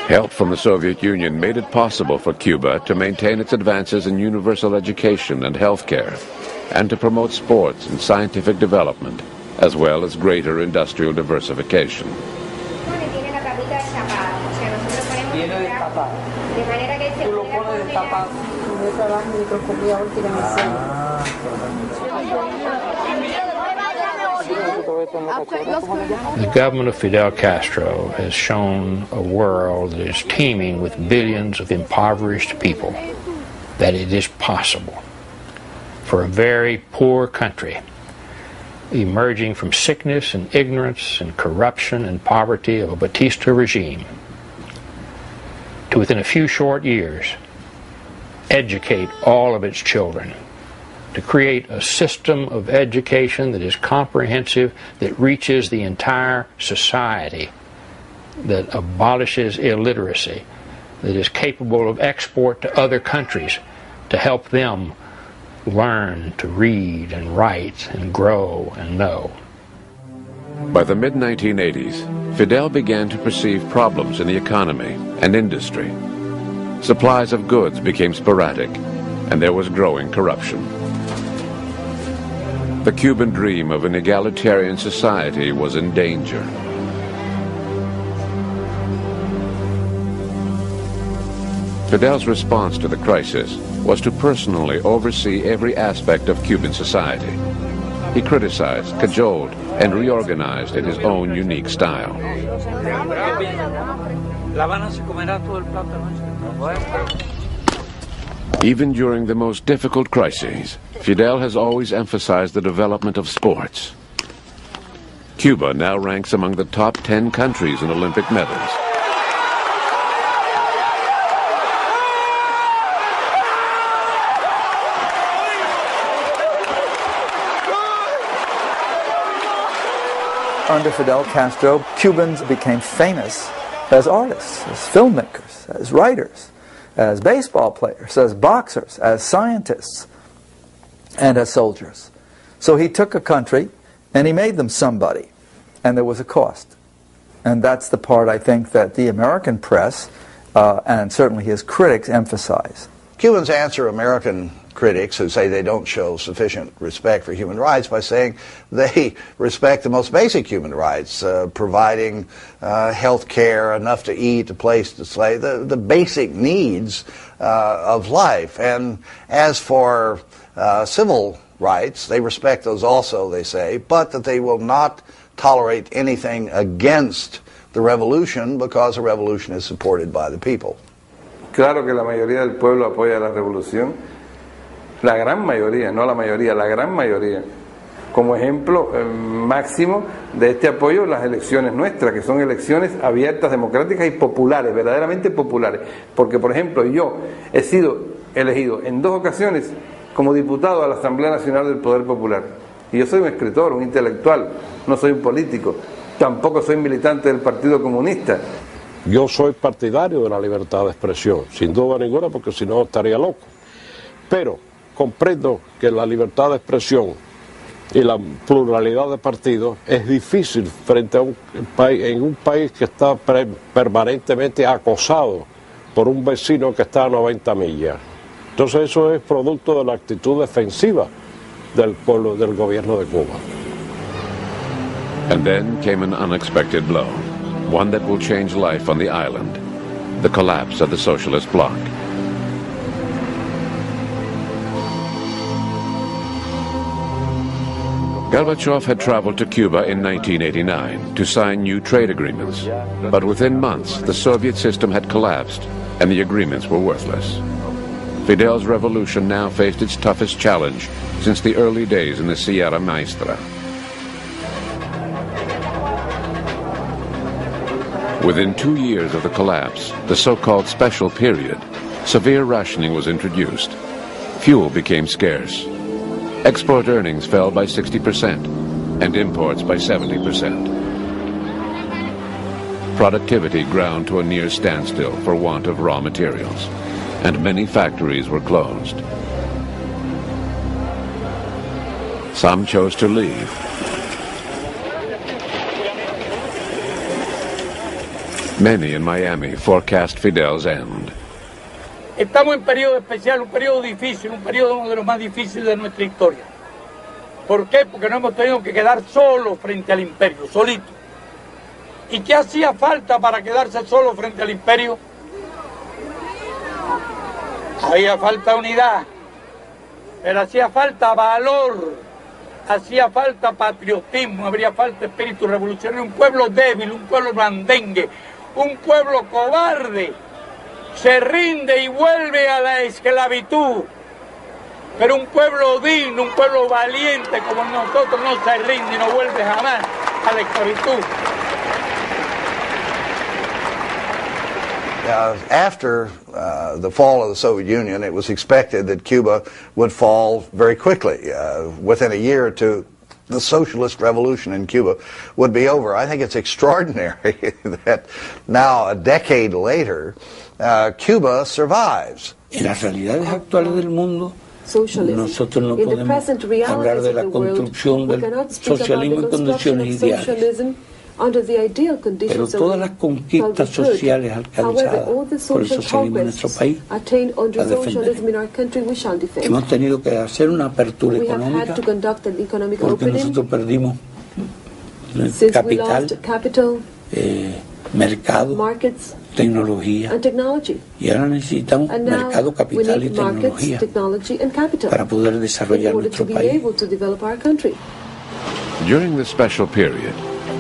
Help from the Soviet Union made it possible for Cuba to maintain its advances in universal education and healthcare, and to promote sports and scientific development, as well as greater industrial diversification. The government of Fidel Castro has shown a world that is teeming with billions of impoverished people that it is possible for a very poor country emerging from sickness and ignorance and corruption and poverty of a Batista regime to within a few short years educate all of its children, to create a system of education that is comprehensive, that reaches the entire society, that abolishes illiteracy, that is capable of export to other countries to help them learn to read and write and grow and know. By the mid-1980s, Fidel began to perceive problems in the economy and industry. Supplies of goods became sporadic, and there was growing corruption. The Cuban dream of an egalitarian society was in danger. Fidel's response to the crisis was to personally oversee every aspect of Cuban society. He criticized, cajoled, and reorganized in his own unique style. Even during the most difficult crises, Fidel has always emphasized the development of sports. Cuba now ranks among the top 10 countries in Olympic medals. Under Fidel Castro, Cubans became famous as artists, as filmmakers, as writers, as baseball players, as boxers, as scientists, and as soldiers. So he took a country and he made them somebody, and there was a cost. And that's the part I think that the American press, and certainly his critics, emphasize. Cubans answer American critics who say they don't show sufficient respect for human rights by saying they respect the most basic human rights, providing health care, enough to eat, a place to stay, the basic needs of life. And as for civil rights, they respect those also, they say, but that they will not tolerate anything against the revolution because a revolution is supported by the people. Claro que la mayoría del pueblo apoya la revolución, la gran mayoría, no la mayoría, la gran mayoría. Como ejemplo máximo de este apoyo, las elecciones nuestras, que son elecciones abiertas, democráticas y populares, verdaderamente populares. Porque, por ejemplo, yo he sido elegido en 2 ocasiones como diputado a la Asamblea Nacional del Poder Popular. Y yo soy un escritor, un intelectual, no soy un político, tampoco soy militante del Partido Comunista. Yo soy partidario de la libertad de expresión, sin duda ninguna, porque si no estaría loco. Pero comprendo que la libertad de expresión y la pluralidad de partidos es difícil frente a un país que está permanentemente acosado por un vecino que está a 90 millas. Entonces eso es producto de la actitud defensiva del pueblo, del gobierno de Cuba. And then came an unexpected blow, one that will change life on the island, the collapse of the socialist bloc. Gorbachev had traveled to Cuba in 1989 to sign new trade agreements, but within months the Soviet system had collapsed and the agreements were worthless. Fidel's revolution now faced its toughest challenge since the early days in the Sierra Maestra. Within 2 years of the collapse, the so-called special period, severe rationing was introduced. Fuel became scarce. Export earnings fell by 60% and imports by 70%. Productivity ground to a near standstill for want of raw materials, and many factories were closed. Some chose to leave. Many in Miami forecast Fidel's end. Estamos en periodo especial, un periodo difícil, un periodo uno de los más difíciles de nuestra historia. ¿Por qué? Porque no hemos tenido que quedar solos frente al imperio, solitos. ¿Y qué hacía falta para quedarse solo frente al imperio? Había falta unidad, pero hacía falta valor, hacía falta patriotismo, habría falta espíritu revolucionario, un pueblo débil, un pueblo blandengue, un pueblo cobarde, se rinde y vuelve a la esclavitud, pero un pueblo digno, un pueblo valiente como nosotros no se rinde y no vuelve jamás a la esclavitud. After the fall of the Soviet Union, it was expected that Cuba would fall very quickly. Within a year or two, the socialist revolution in Cuba would be over. I think it's extraordinary that now, a decade later, Cuba survives. En las realidades actuales del mundo, nosotros no podemos hablar de la construcción del socialismo en condiciones ideales. Pero todas las conquistas sociales alcanzadas por el socialismo en nuestro país las defenderemos. Hemos tenido que hacer una apertura económica porque nosotros perdimos capital, mercado, tecnología, y ahora necesitamos mercado, capital y tecnología para poder desarrollar nuestro país. During the special period,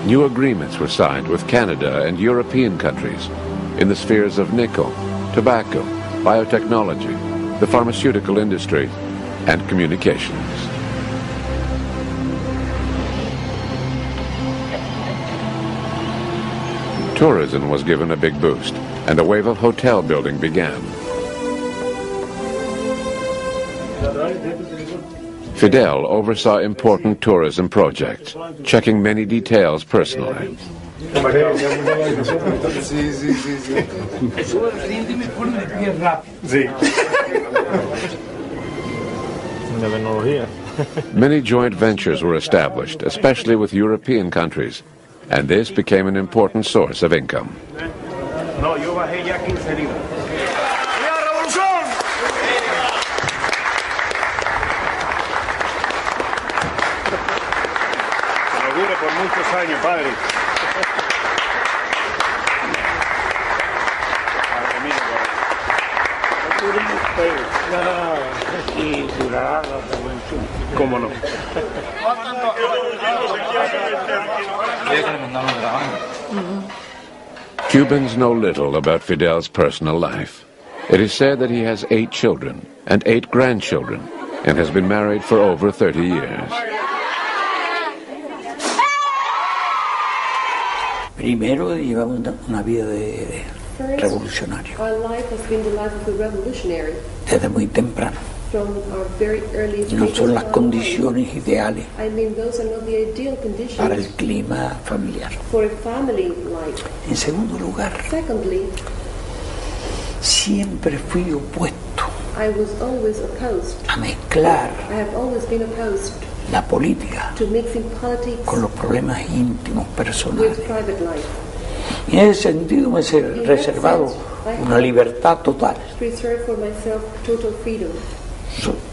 new agreements were signed with Canada and European countries in the spheres of nickel, tobacco, biotechnology, the pharmaceutical industry, and communications. Tourism was given a big boost, and a wave of hotel building began. Fidel oversaw important tourism projects, checking many details personally. Many joint ventures were established, especially with European countries, and this became an important source of income. Por muchos años, padre. Y durará ¿cómo no? Cubans know little about Fidel's personal life. It is said that he has 8 children and 8 grandchildren and has been married for over 30 years. Primero llevaba una vida de revolucionario. Desde muy temprano. No son las condiciones ideales para el clima familiar. En segundo lugar, siempre fui opuesto a mezclar la política con los problemas íntimos personales. Y en ese sentido me he reservado una libertad total.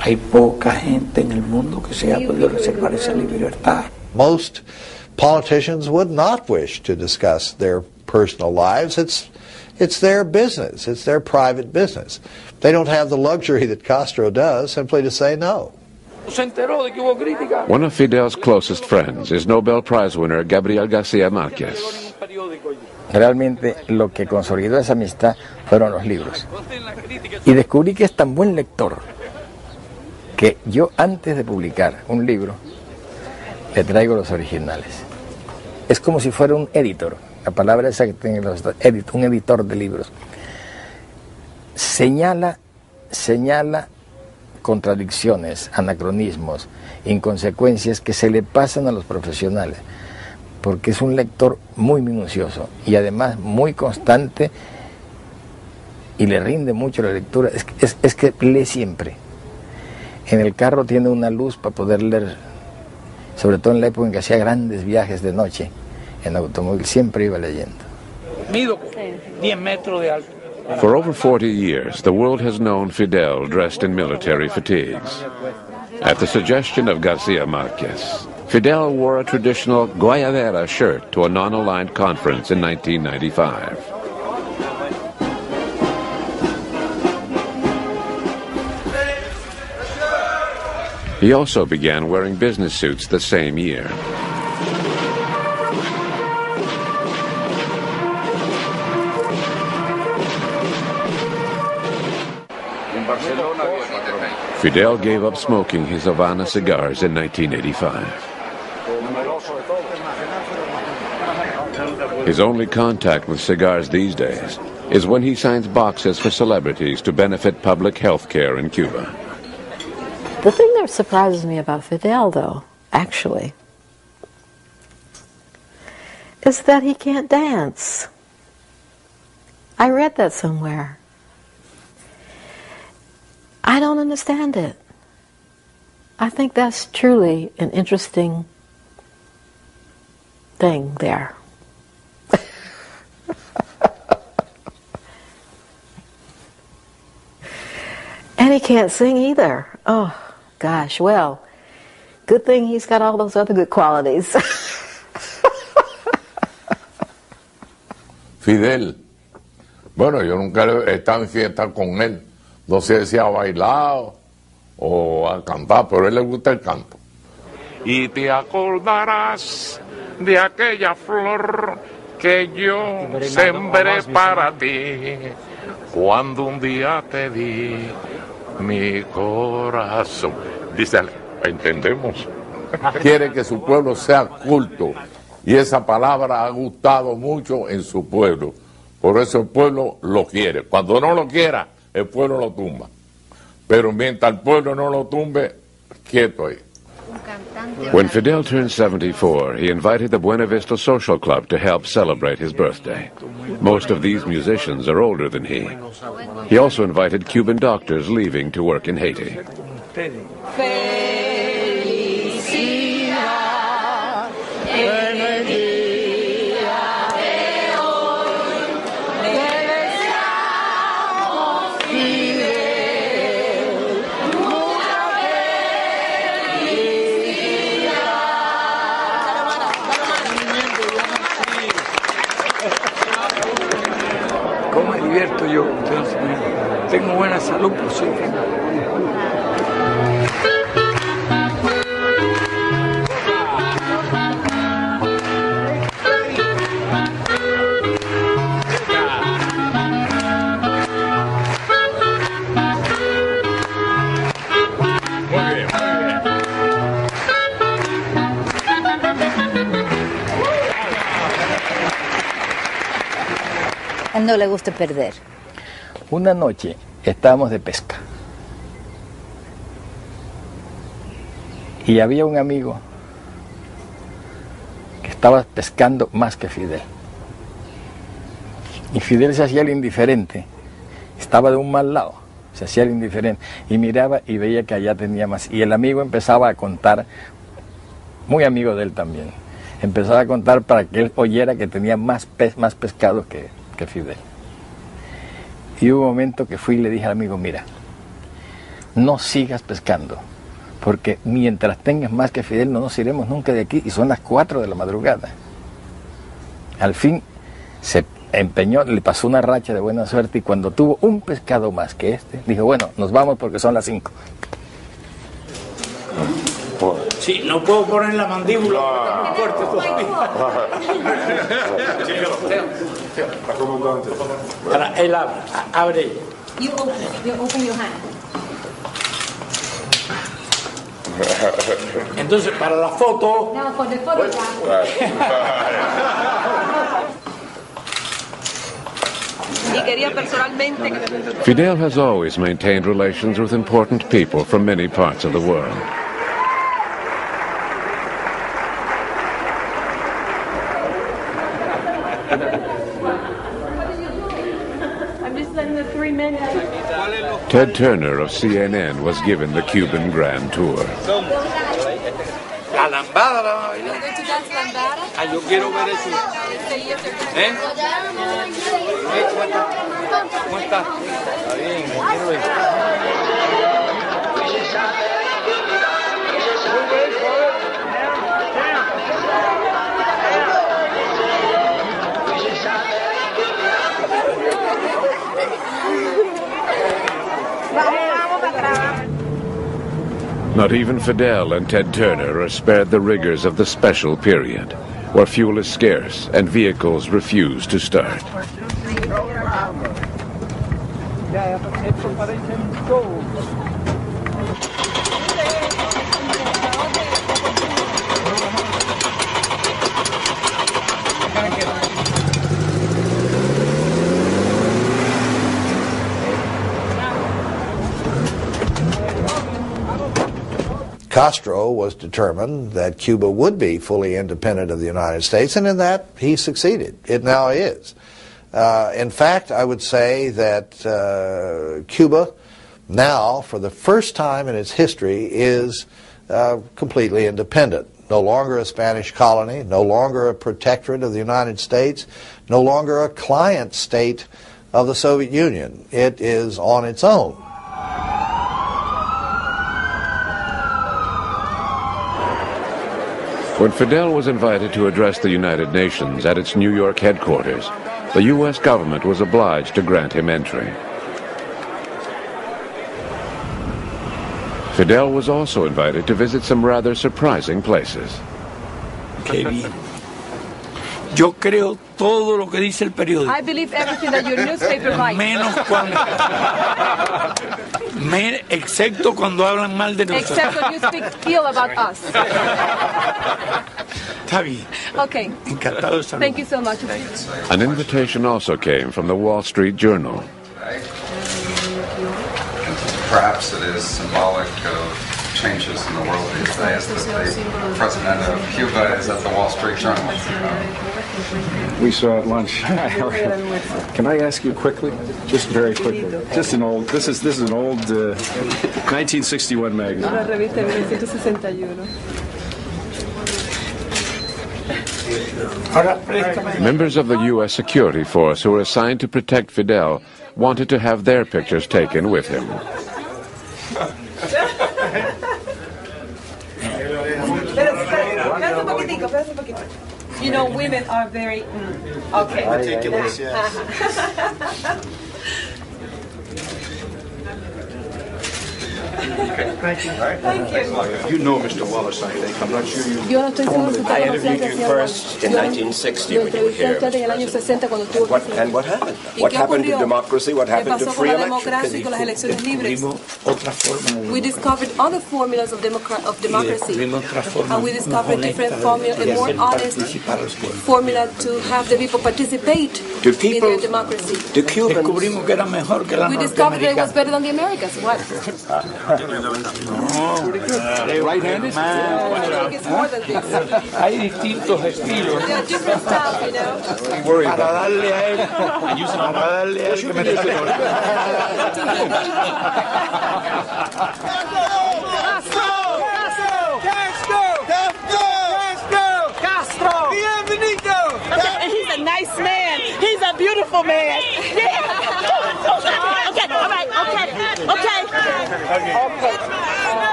Hay poca gente en el mundo que se ha podido reservar esa libertad. Most politicians would not wish to discuss their personal lives. It's their business. It's their private business. They don't have the luxury that Castro does simply to say no. One of Fidel's closest friends is Nobel Prize winner Gabriel García Márquez. Realmente lo que consolidó esa amistad fueron los libros. Y descubrí que es tan buen lector que yo antes de publicar un libro le traigo los originales. Es como si fuera un editor. La palabra esa que tienen los un editor de libros. Señala contradicciones, anacronismos, inconsecuencias que se le pasan a los profesionales, porque es un lector muy minucioso y además muy constante y le rinde mucho la lectura. Es que lee siempre. En el carro tiene una luz para poder leer, sobre todo en la época en que hacía grandes viajes de noche, en automóvil siempre iba leyendo. Mido 10 metros de alto. For over 40 years, the world has known Fidel dressed in military fatigues. At the suggestion of García Márquez, Fidel wore a traditional guayabera shirt to a non-aligned conference in 1995. He also began wearing business suits the same year. Fidel gave up smoking his Havana cigars in 1985. His only contact with cigars these days is when he signs boxes for celebrities to benefit public health care in Cuba. The thing that surprises me about Fidel, though, actually, is that he can't dance. I read that somewhere. I don't understand it. I think that's truly an interesting thing there. And he can't sing either. Oh, gosh, well, good thing he's got all those other good qualities. Fidel, bueno, yo nunca he estado en fiesta con él. No sé si ha bailado o a cantar, pero a él le gusta el canto. Y te acordarás de aquella flor que yo sembré para ti, cuando un día te di mi corazón. Dice, entendemos. Quiere que su pueblo sea culto. Y esa palabra ha gustado mucho en su pueblo. Por eso el pueblo lo quiere. Cuando no lo quiera, el pueblo lo tumba. Pero mientras el pueblo no lo tumbe, quieto ahí. When Fidel turned 74, he invited the Buena Vista Social Club to help celebrate his birthday. Most of these musicians are older than he. He also invited Cuban doctors leaving to work in Haiti. ¿Cómo me divierto yo? Tengo buena salud, por cierto. A él no le gusta perder. Una noche estábamos de pesca y había un amigo que estaba pescando más que Fidel. Y Fidel se hacía el indiferente, estaba de un mal lado, se hacía el indiferente y miraba y veía que allá tenía más. Y el amigo empezaba a contar, muy amigo de él también, empezaba a contar para que él oyera que tenía más pescado que Fidel. Y hubo un momento que fui y le dije al amigo, mira, no sigas pescando, porque mientras tengas más que Fidel no nos iremos nunca de aquí, y son las 4 de la madrugada. Al fin se empeñó, le pasó una racha de buena suerte, y cuando tuvo un pescado más que este, dijo, bueno, nos vamos porque son las 5. Sí, no puedo poner la mandíbula muy fuerte todavía. Ahora, él abre. You open your hand. Entonces, para la foto... Now for the photograph. Y quería personalmente que... Fidel has always maintained relations with important people from many parts of the world. I'm just letting the 3 minutes. Ted Turner of CNN was given the Cuban Grand Tour. La lambada, Ah, yo quiero ver eso. ¿Eh? ¿Cómo está? Está bien, quiero ver. Not even Fidel and Ted Turner are spared the rigors of the special period, where fuel is scarce and vehicles refuse to start. Castro was determined that Cuba would be fully independent of the United States, and in that he succeeded. It now is. In fact, I would say that Cuba now, for the first time in its history, is completely independent. No longer a Spanish colony, no longer a protectorate of the United States, no longer a client state of the Soviet Union. It is on its own. When Fidel was invited to address the United Nations at its New York headquarters, the U.S. government was obliged to grant him entry. Fidel was also invited to visit some rather surprising places. Qué bien. Yo creo todo lo que dice el periódico. I believe everything that your newspaper writes. Menos cuando... excepto cuando hablan mal de nosotros. Except when you speak ill about us. Está bien. Okay. Encantado de saludar. Thank you so much. An invitation also came from the Wall Street Journal. Perhaps it is symbolic of changes in the world these days that the president of Cuba is at the Wall Street Journal. We saw at lunch. Can I ask you quickly, just very quickly, just an old. This is an old 1961 magazine. Una revista de 1961. Members of the U.S. security force who were assigned to protect Fidel wanted to have their pictures taken with him. You know, women are very okay. Ridiculous, yes. Thank you. You know Mr. Wallace, I think. I'm not sure you. Yo no estoy seguro si usted I conocía interviewed que you hacía first in 1960 when you were here. en el año 60 cuando estuvo And what happened? What happened to democracy? What happened to free democracia y con las elecciones libres? We discovered other formulas of democracy, and we discovered different formula, a more honest formula to have the people participate in their democracy. Descubrimos que era mejor que la We discovered that it was better than the Americans. What? Right-handed? Hay distintos estilos. There are different styles, you know. Para darle a él, para darle a él que me Castro! Bienvenido! And he's a nice man. He's a beautiful man. Yeah. Okay, all right, okay.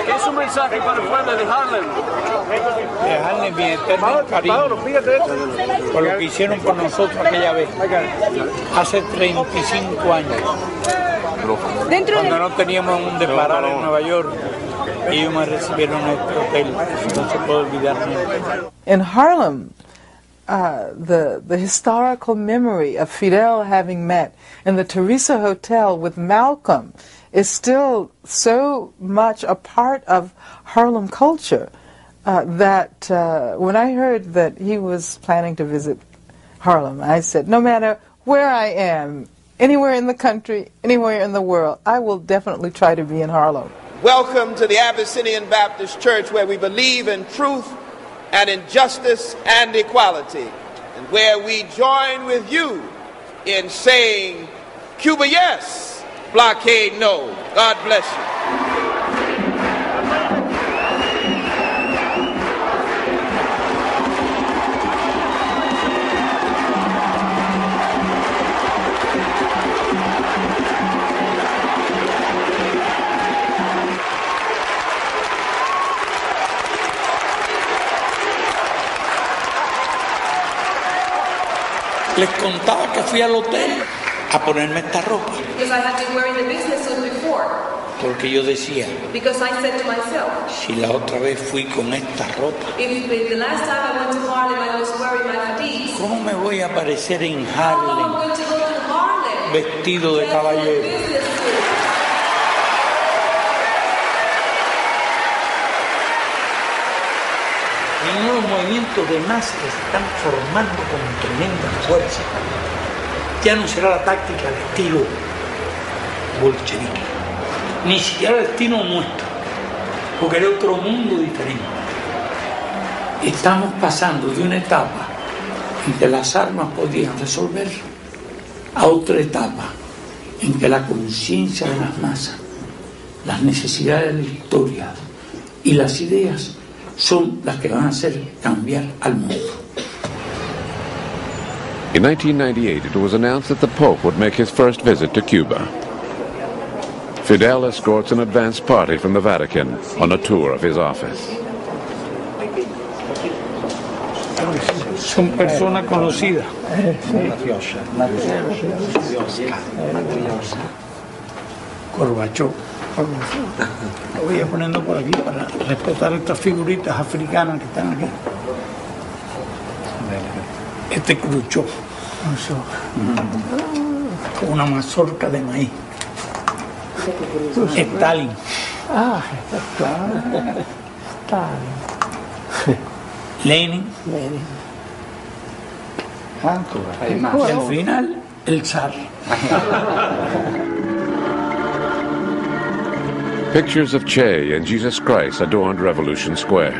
Es un mensaje para el pueblo de Harlem. Dejarle mi eterno cariño por lo que hicieron por nosotros aquella vez, hace 35 años, cuando no teníamos un parar en Nueva York y ellos me recibieron en este hotel, no se puede olvidar nunca. In Harlem, the historical memory of Fidel having met in the Teresa Hotel with Malcolm is still so much a part of Harlem culture that when I heard that he was planning to visit Harlem, I said, no matter where I am, anywhere in the country, anywhere in the world, I will definitely try to be in Harlem. Welcome to the Abyssinian Baptist Church, where we believe in truth and in justice and equality, and where we join with you in saying, Cuba yes, blockade no. God bless you. Les contaba que fui al hotel a ponerme esta ropa. Because I had been wearing the business suit before. Porque yo decía, Because I said to myself, si la otra vez fui con esta ropa, if the last time I went to Harlem I was wearing my fatigues, ¿cómo me voy a aparecer en how am I Harlem going to go to Harlem? vestido de caballero? Business suit. Y nuevos movimientos de masa que se están formando con tremenda fuerza. Ya no será la táctica al estilo bolchevique, ni siquiera el estilo nuestro, porque era otro mundo diferente. Estamos pasando de una etapa en que las armas podían resolver a otra etapa en que la conciencia de las masas, las necesidades de la historia y las ideas son las que van a hacer cambiar al mundo. In 1998, it was announced that the Pope would make his first visit to Cuba. Fidel escorts an advance party from the Vatican on a tour of his office. Son personas conocidas. Gorbachov, Lo voy a poniendo por aquí para respetar estas figuritas africanas que están aquí. Este Khrushchev, con una mazorca de maíz. Stalin. Ah, claro. Stalin. Lenin. Y al final, el zar. Pictures of Che and Jesus Christ adorned Revolution Square.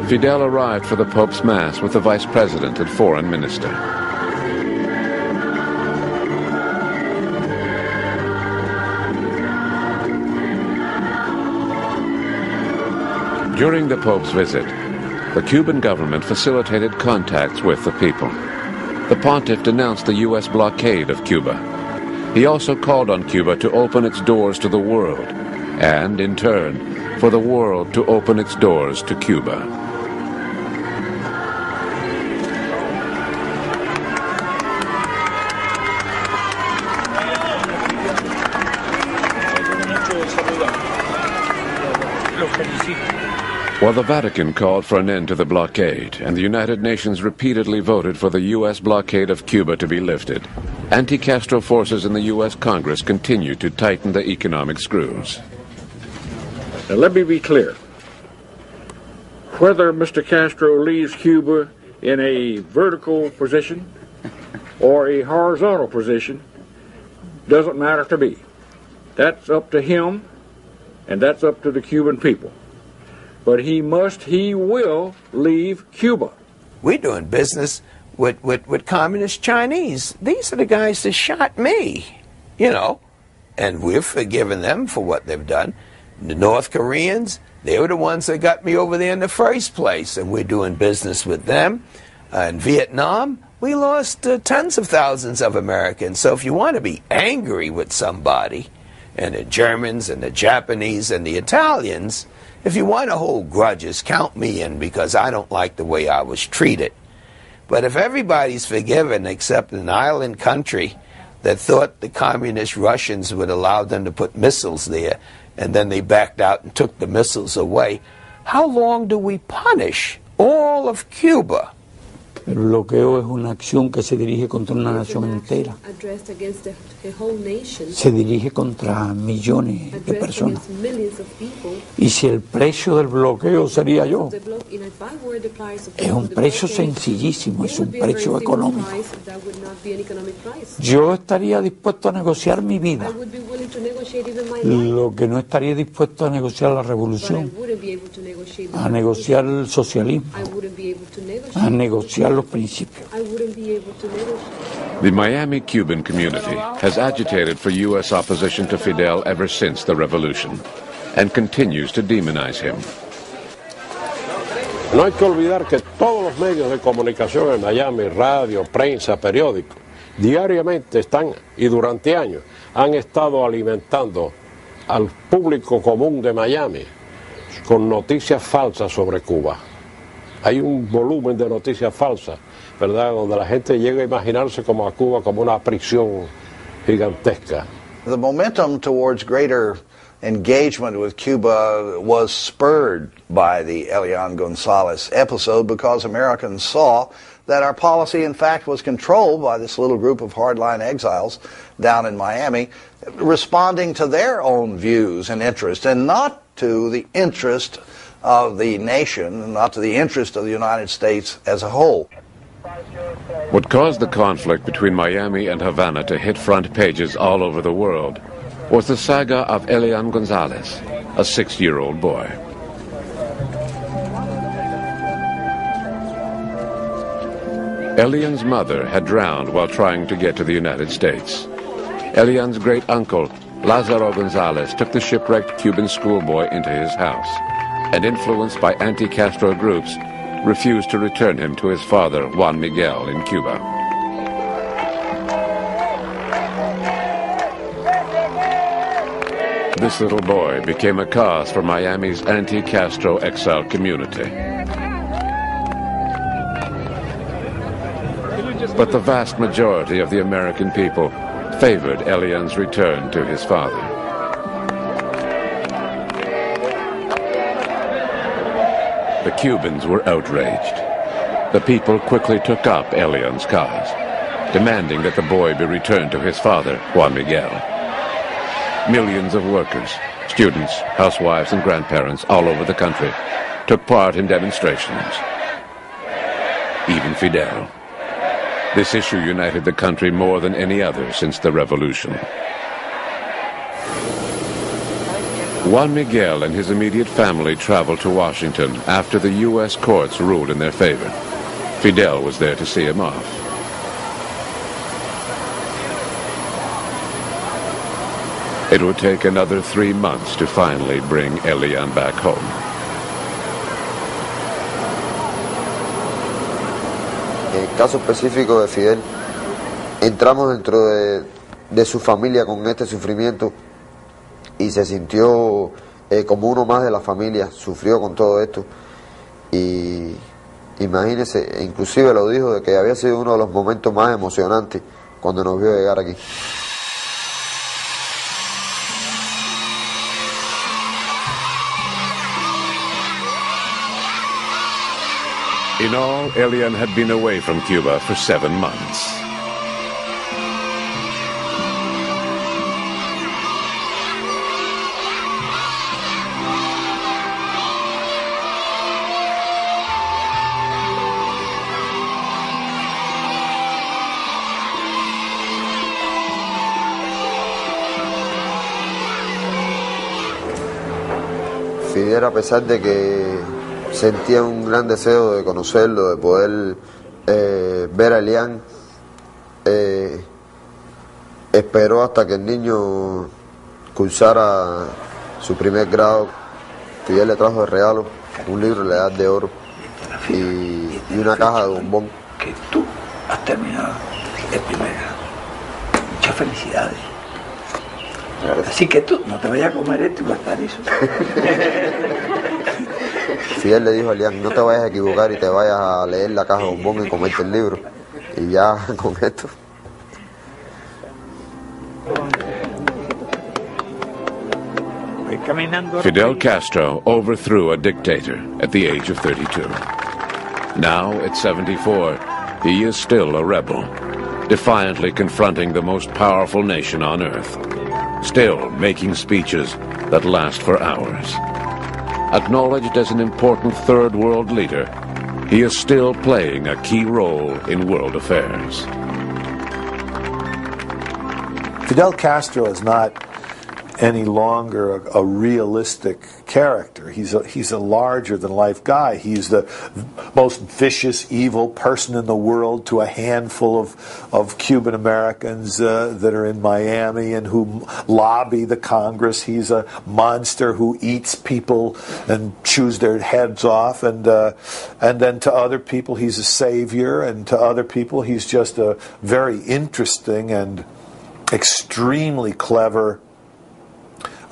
Fidel arrived for the Pope's Mass with the Vice President and Foreign Minister. During the Pope's visit, the Cuban government facilitated contacts with the people. The pontiff denounced the U.S. blockade of Cuba. He also called on Cuba to open its doors to the world, and, in turn, for the world to open its doors to Cuba. While the Vatican called for an end to the blockade, and the United Nations repeatedly voted for the U.S. blockade of Cuba to be lifted, anti-Castro forces in the U.S. Congress continued to tighten the economic screws. Now let me be clear. Whether Mr. Castro leaves Cuba in a vertical position or a horizontal position doesn't matter to me. That's up to him, and that's up to the Cuban people. But he will leave Cuba. We're doing business with communist Chinese. These are the guys that shot me, and we've forgiven them for what they've done. The North Koreans, they were the ones that got me over there in the first place, and we're doing business with them. In Vietnam, we lost tens of thousands of Americans. So if you want to be angry with somebody, and the Germans and the Japanese and the Italians, if you want to hold grudges, count me in, because I don't like the way I was treated. But if everybody's forgiven except an island country that thought the communist Russians would allow them to put missiles there, and then they backed out and took the missiles away, how long do we punish all of Cuba? El bloqueo es una acción que se dirige contra una nación entera. Se dirige contra millones de personas. Y si el precio del bloqueo sería yo, es un precio sencillísimo, es un precio económico. Yo estaría dispuesto a negociar mi vida. Lo que no estaría dispuesto a negociar la revolución, a negociar el socialismo, a negociar los principios. The Miami Cuban community has agitated for U.S. opposition to Fidel ever since the revolution, and continues to demonize him. No hay que olvidar que todos los medios de comunicación en Miami, radio, prensa, periódicos, diariamente están y durante años han estado alimentando al público común de Miami con noticias falsas sobre Cuba. Hay un volumen de noticias falsas, ¿verdad?, donde la gente llega a imaginarse como a Cuba como una prisión gigantesca. The momentum towards greater engagement with Cuba was spurred by the Elian Gonzalez episode, because Americans saw that our policy, in fact, was controlled by this little group of hardline exiles down in Miami, responding to their own views and interests, and not to the interest of the nation, not to the interest of the United States as a whole. What caused the conflict between Miami and Havana to hit front pages all over the world was the saga of Elian Gonzalez, a 6-year-old boy. Elian's mother had drowned while trying to get to the United States. Elian's great-uncle, Lazaro Gonzalez, took the shipwrecked Cuban schoolboy into his house, and influenced by anti-Castro groups, refused to return him to his father, Juan Miguel, in Cuba. This little boy became a cause for Miami's anti-Castro exile community. But the vast majority of the American people favored Elian's return to his father. The Cubans were outraged. The people quickly took up Elian's cause, demanding that the boy be returned to his father, Juan Miguel. Millions of workers, students, housewives, and grandparents all over the country took part in demonstrations. Even Fidel. This issue united the country more than any other since the revolution. Juan Miguel and his immediate family traveled to Washington after the U.S. courts ruled in their favor. Fidel was there to see him off. It would take another 3 months to finally bring Elian back home. En el caso específico de Fidel, entramos dentro de su familia con este sufrimiento y se sintió como uno más de la familia, sufrió con todo esto y imagínese, inclusive lo dijo de que había sido uno de los momentos más emocionantes cuando nos vio llegar aquí. In all, Elian had been away from Cuba for 7 months. Fidel, a pesar de que sentía un gran deseo de conocerlo, de poder ver a Elian, esperó hasta que el niño cursara su primer grado. Fidel le trajo de regalo un libro de la Edad de Oro y una caja de bombón. Que tú has terminado el primer grado. Muchas felicidades. Así que tú no te vayas a comer esto y va a estar eso. Fidel le dijo a Elian, no te vayas a equivocar y te vayas a leer la caja de bombón y comerte el libro. Y ya con esto. Fidel Castro overthrew a dictator at the age of 32. Now, at 74, he is still a rebel, defiantly confronting the most powerful nation on earth, still making speeches that last for hours. Acknowledged as an important third world leader, he is still playing a key role in world affairs. Fidel Castro is not any longer a realistic character. He's a larger-than-life guy. He's the most vicious, evil person in the world to a handful of Cuban Americans that are in Miami and who lobby the Congress. He's a monster who eats people and chews their heads off. And then to other people, he's a savior, and to other people, he's just a very interesting and extremely clever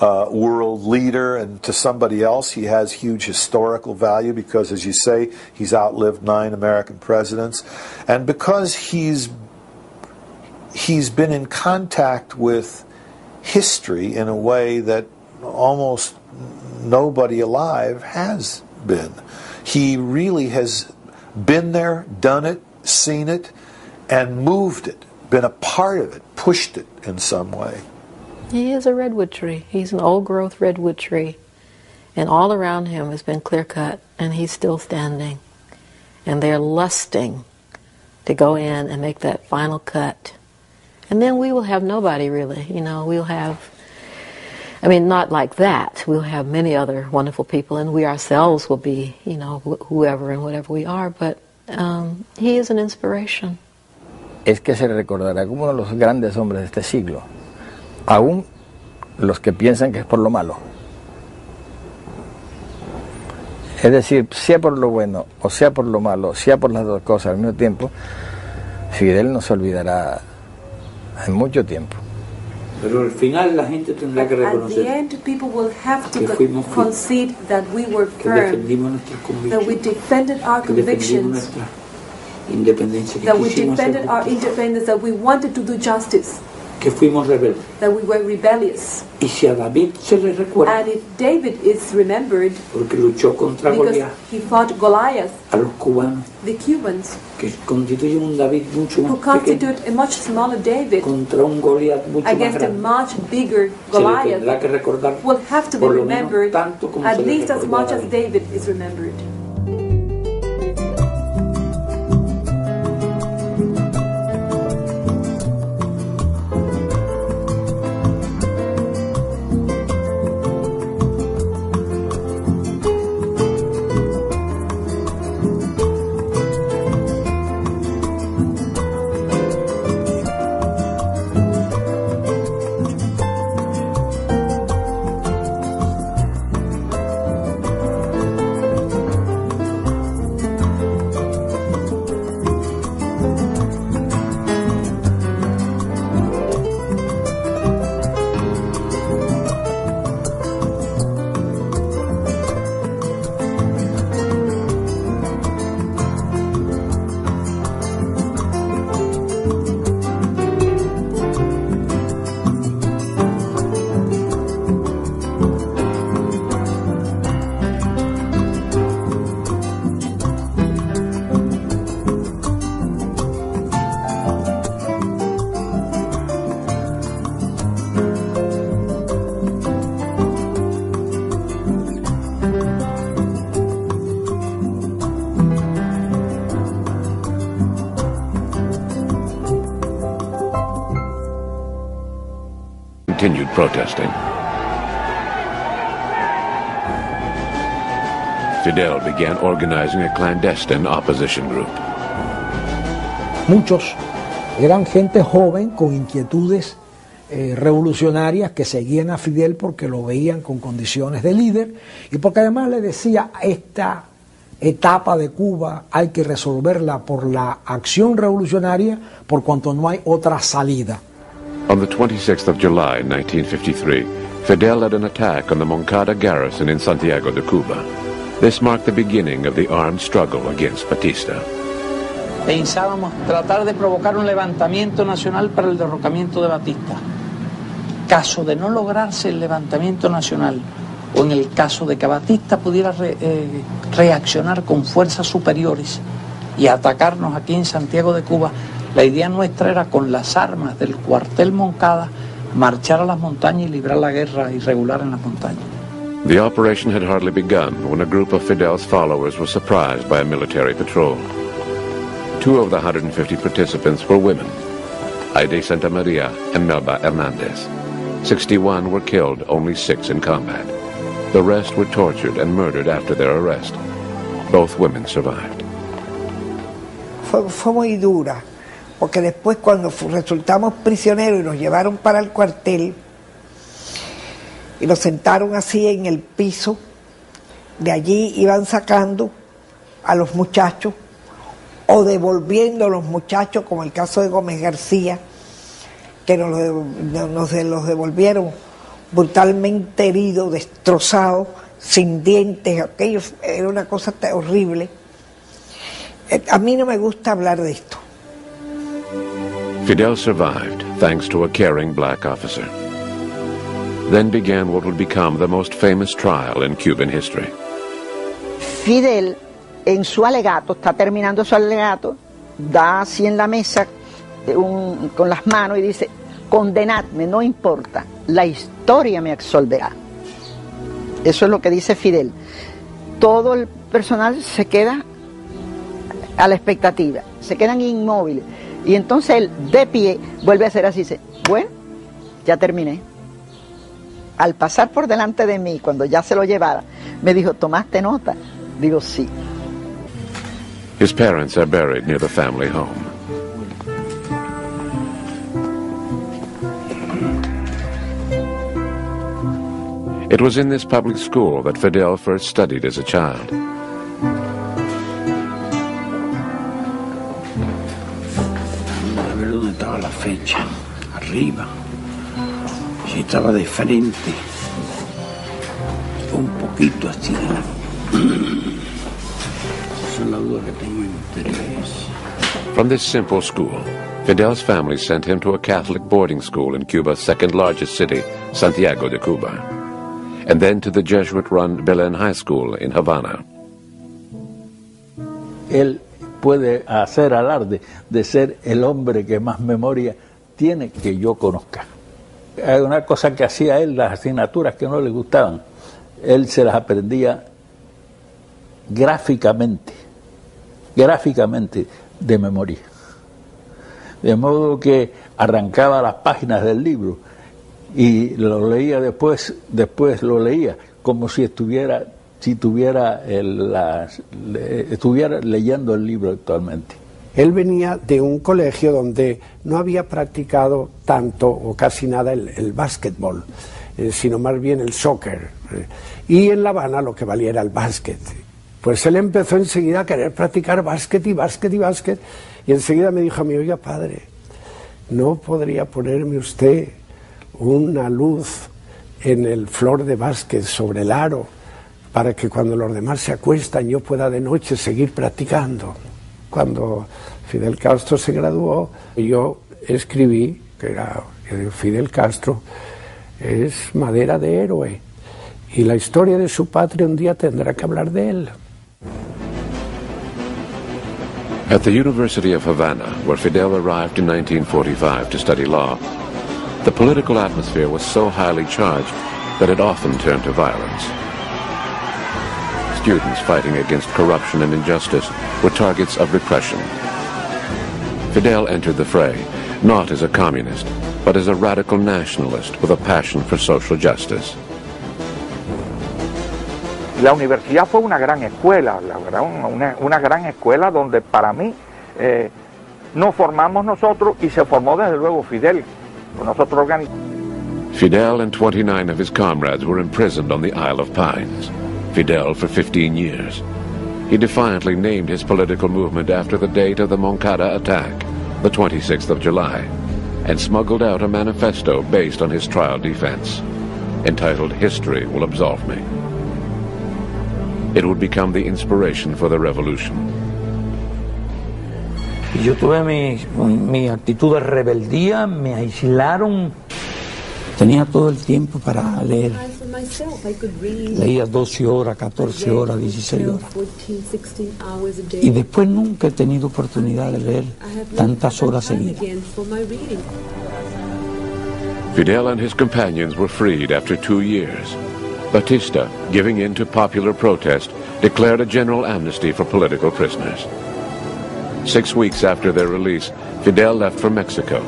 world leader, and to somebody else he has huge historical value because, as you say, he's outlived 9 American presidents, and because he's been in contact with history in a way that almost nobody alive has been. He really has been there, done it, seen it, and moved it, been a part of it, pushed it in some way. He is a redwood tree. He's an old-growth redwood tree. And all around him has been clear-cut, and he's still standing. And they're lusting to go in and make that final cut. And then we will have nobody, really. You know, we'll have, I mean, not like that. We'll have many other wonderful people, and we ourselves will be, you know, whoever and whatever we are. But he is an inspiration. Es que se recordará como uno de los grandes hombres de este siglo. Aún los que piensan que es por lo malo. Es decir, sea por lo bueno o sea por lo malo, sea por las dos cosas al mismo tiempo, Fidel no se olvidará en mucho tiempo. Pero al final la gente tendrá que reconocer que fuimos firmes, que defendimos nuestras convicciones, que defendimos nuestra independencia, que that we defended our independence, that we wanted to do justice. que fuimos rebeldes. That we were rebellious. Y si a David se le recuerda, And if David is remembered, porque luchó contra because Goliat, he fought Goliath, a los cubanos, the Cubans, que constituyen un David mucho who más constitute pequeño, a much smaller David, contra un Goliat mucho más against a grande, much bigger se le Goliath, tendrá que recordar will have to be por lo menos remembered tanto como at se le least as recordó a much as David. David is remembered. Continued protesting. Fidel began organizing a clandestine opposition group. Muchos eran gente joven con inquietudes revolucionarias que seguían a Fidel porque lo veían con condiciones de líder y porque además le decía, esta etapa de Cuba hay que resolverla por la acción revolucionaria por cuanto no hay otra salida. On the 26th of July, 1953, Fidel led an attack on the Moncada garrison in Santiago de Cuba. This marked the beginning of the armed struggle against Batista. Pensábamos tratar de provocar un levantamiento nacional para el derrocamiento de Batista. Caso de no lograrse el levantamiento nacional, o en el caso de que Batista pudiera reaccionar con fuerzas superiores y atacarnos aquí en Santiago de Cuba, la idea nuestra era con las armas del cuartel Moncada marchar a las montañas y librar la guerra irregular en las montañas. The operation had hardly begun when a group of Fidel's followers was surprised by a military patrol. 2 of the 150 participants were women, Aide Santa Maria and Melba Hernandez. 61 were killed, only 6 in combat. The rest were tortured and murdered after their arrest. Both women survived. Fue muy dura, porque después cuando resultamos prisioneros y nos llevaron para el cuartel y nos sentaron así en el piso, de allí iban sacando a los muchachos o devolviendo a los muchachos, como el caso de Gómez García, que nos los devolvieron brutalmente heridos, destrozados, sin dientes. Aquello era una cosa horrible. A mí no me gusta hablar de esto. Fidel survived thanks to a caring black officer. Then began what would become the most famous trial in Cuban history. Fidel, en su alegato, está terminando su alegato, da así en la mesa con las manos y dice: condenadme, no importa, la historia me absolverá. Eso es lo que dice Fidel. Todo el personal se queda a la expectativa, se quedan inmóviles. Y entonces él, de pie, vuelve a hacer así, dice: bueno, ya terminé. Al pasar por delante de mí, cuando ya se lo llevara, me dijo: ¿tomaste nota? Digo, sí. His parents are buried near the family home. It was in this public school that Fidel first studied as a child. A ver dónde estaba la fecha. Arriba. Si estaba de frente. Un poquito así de la... Esa es la duda que tengo en interés. From this simple school, Fidel's family sent him to a Catholic boarding school in Cuba's second largest city, Santiago de Cuba, and then to the Jesuit-run Belén High School in Havana. Él puede hacer alarde de ser el hombre que más memoria tiene que yo conozca. Hay una cosa que hacía él, las asignaturas que no le gustaban, él se las aprendía gráficamente de memoria. De modo que arrancaba las páginas del libro y lo leía después lo leía como si estuviera leyendo el libro actualmente. Él venía de un colegio donde no había practicado tanto o casi nada el básquetbol, sino más bien el soccer. Y en La Habana lo que valía era el básquet. Pues él empezó enseguida a querer practicar básquet, y enseguida me dijo a mí: oiga, padre, ¿no podría ponerme usted una luz en el flor de básquet sobre el aro para que cuando los demás se acuestan yo pueda de noche seguir practicando? Cuando Fidel Castro se graduó, yo escribí que Fidel Castro es madera de héroe y la historia de su patria un día tendrá que hablar de él. At the University of Havana, where Fidel arrived in 1945 to study law, the political atmosphere was so highly charged that it often turned to violence. Students fighting against corruption and injustice were targets of repression. Fidel entered the fray, not as a communist, but as a radical nationalist with a passion for social justice. La universidad fue una gran escuela, la verdad, una gran escuela donde para mí nos formamos nosotros y se formó desde luego Fidel. Nosotros Fidel and 29 of his comrades were imprisoned on the Isle of Pines. Fidel for 15 years. He defiantly named his political movement after the date of the Moncada attack, the 26th of July, and smuggled out a manifesto based on his trial defense, entitled History Will Absolve Me. It would become the inspiration for the revolution. Yo tuve mi actitud de rebeldía, me aislaron. Tenía todo el tiempo para leer. Leía 12 horas, 14 horas, 16 horas. Y después nunca he tenido oportunidad de leer tantas horas seguidas. Fidel and his companions were freed after 2 years. Batista, giving in to popular protest, declared a general amnesty for political prisoners. 6 weeks after their release, Fidel left for Mexico,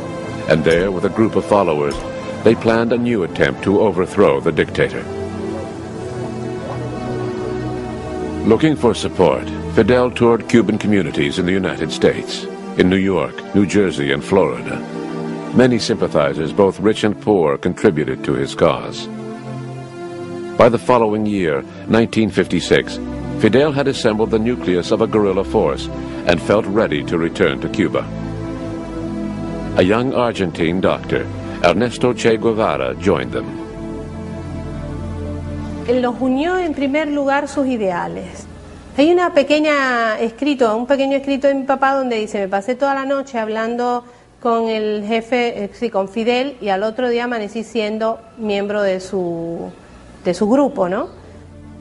and there, with a group of followers, they planned a new attempt to overthrow the dictator. Looking for support, Fidel toured Cuban communities in the United States, in New York, New Jersey, and Florida. Many sympathizers, both rich and poor, contributed to his cause. By the following year, 1956, Fidel had assembled the nucleus of a guerrilla force and felt ready to return to Cuba. A young Argentine doctor, Ernesto Che Guevara, joined them. Él los unió en primer lugar sus ideales. Hay un pequeño escrito de mi papá donde dice: me pasé toda la noche hablando con el jefe, con Fidel, y al otro día amanecí siendo miembro de su grupo, ¿no?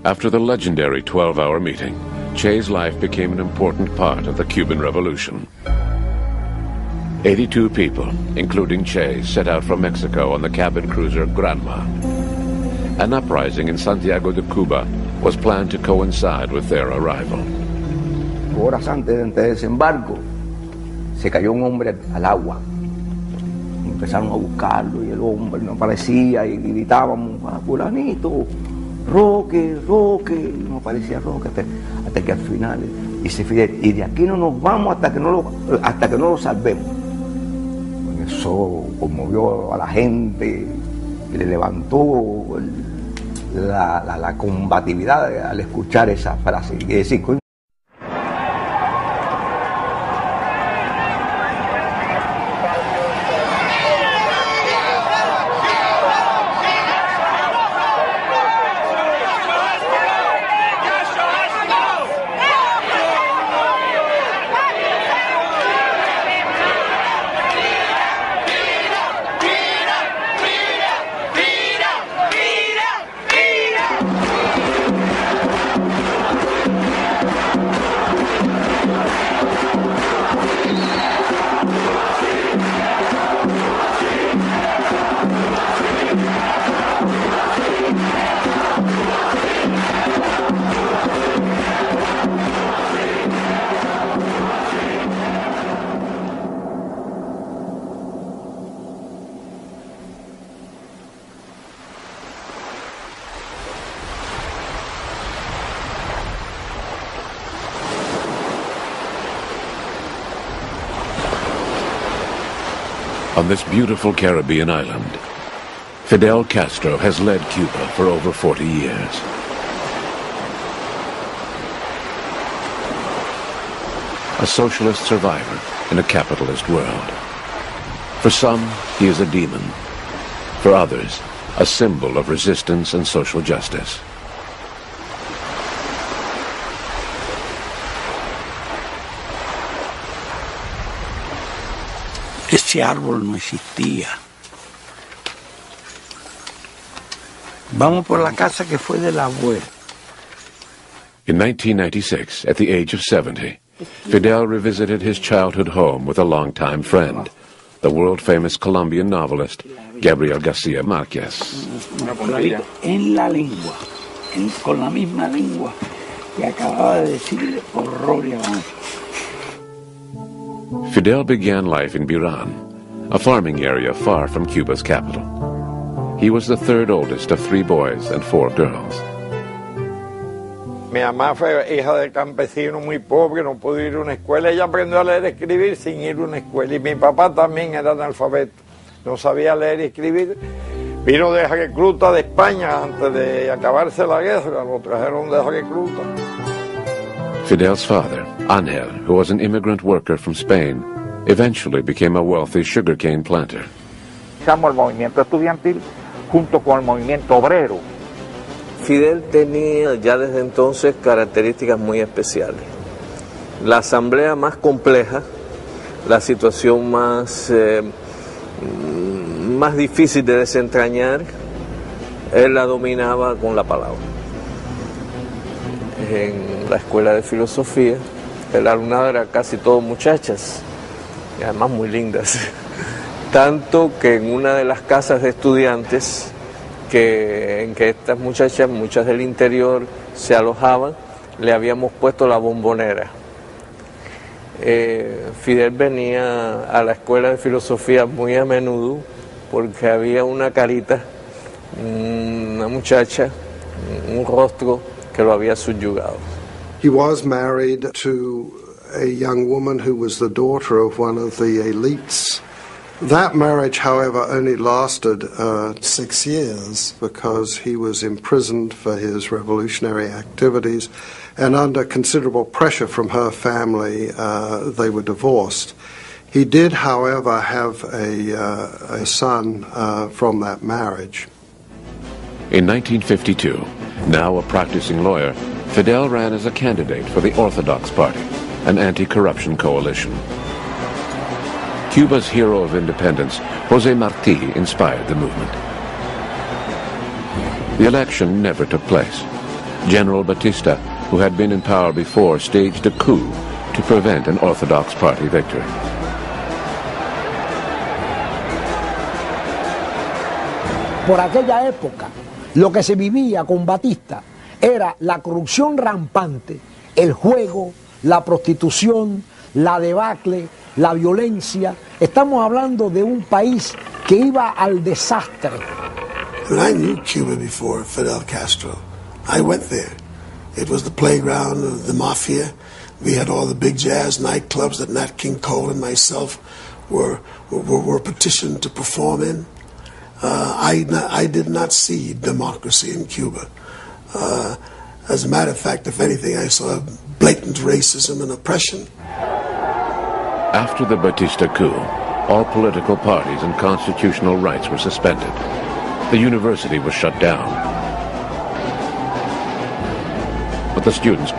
After the legendary 12-hour meeting, Che's life became an important part of the Cuban Revolution. 82 people, including Che, set out from Mexico on the cabin cruiser Granma. An uprising in Santiago de Cuba was planned to coincide with their arrival. Horas antes de desembarco, se cayó un hombre al agua. Empezaron a buscarlo y el hombre no aparecía y gritábamos: fulanito, Roque, Roque, y no aparecía Roque hasta que al final dice Fidel: y de aquí no nos vamos hasta que no lo salvemos. Eso conmovió a la gente y le levantó la combatividad al escuchar esa frase y decir: On this beautiful Caribbean island, Fidel Castro has led Cuba for over 40 years. A socialist survivor in a capitalist world. For some, he is a demon. For others, a symbol of resistance and social justice. Ese árbol no existía. Vamos por la casa que fue del abuelo. In 1996, at the age of 70, Fidel revisited his childhood home with a longtime friend, the world-famous Colombian novelist, Gabriel García Márquez. En la lengua, con la misma lengua que acababa de decirle horror y avance. Fidel began life in Buran, a farming area far from Cuba's capital. He was the third oldest of 3 boys and 4 girls. Mi mamá fue hija de campesino muy pobre, no pudo ir a una escuela. Ella aprendió a leer y escribir sin ir a una escuela. Y mi papá también era analfabeto, no sabía leer y escribir. Vino de recluta de España antes de acabarse la guerra, lo trajeron de recluta. Fidel's father, Ángel, who was an immigrant worker from Spain, eventually became a wealthy sugarcane planter. Empezamos el movimiento estudiantil junto con el movimiento obrero. Fidel tenía ya desde entonces características muy especiales. La asamblea más compleja, la situación más difícil de desentrañar, él la dominaba con la palabra. En la escuela de filosofía, el alumnado era casi todo muchachas, y además muy lindas. Tanto que en una de las casas de estudiantes, en que estas muchachas, muchas del interior, se alojaban, le habíamos puesto la bombonera. Fidel venía a la escuela de filosofía muy a menudo porque había una carita, una muchacha, un rostro que lo había subyugado. He was married to a young woman who was the daughter of one of the elites. That marriage, however, only lasted 6 years because he was imprisoned for his revolutionary activities, and under considerable pressure from her family, they were divorced. He did, however, have a son from that marriage. In 1952, now a practicing lawyer, Fidel ran as a candidate for the Orthodox Party, an anti-corruption coalition. Cuba's hero of independence, José Martí, inspired the movement. The election never took place. General Batista, who had been in power before, staged a coup to prevent an Orthodox Party victory. Por aquella época, lo que se vivía con Batista era la corrupción rampante, el juego, la prostitución, la debacle, la violencia. Estamos hablando de un país que iba al desastre. And I knew Cuba before Fidel Castro. I went there. It was the playground of the mafia. We had all the big jazz nightclubs that Nat King Cole and myself were petitioned to perform in. I did not see democracy in Cuba. As a matter of fact, if anything, I saw blatant racism and oppression. After the Batista coup, all political parties and constitutional rights were suspended. The university was shut down. But the students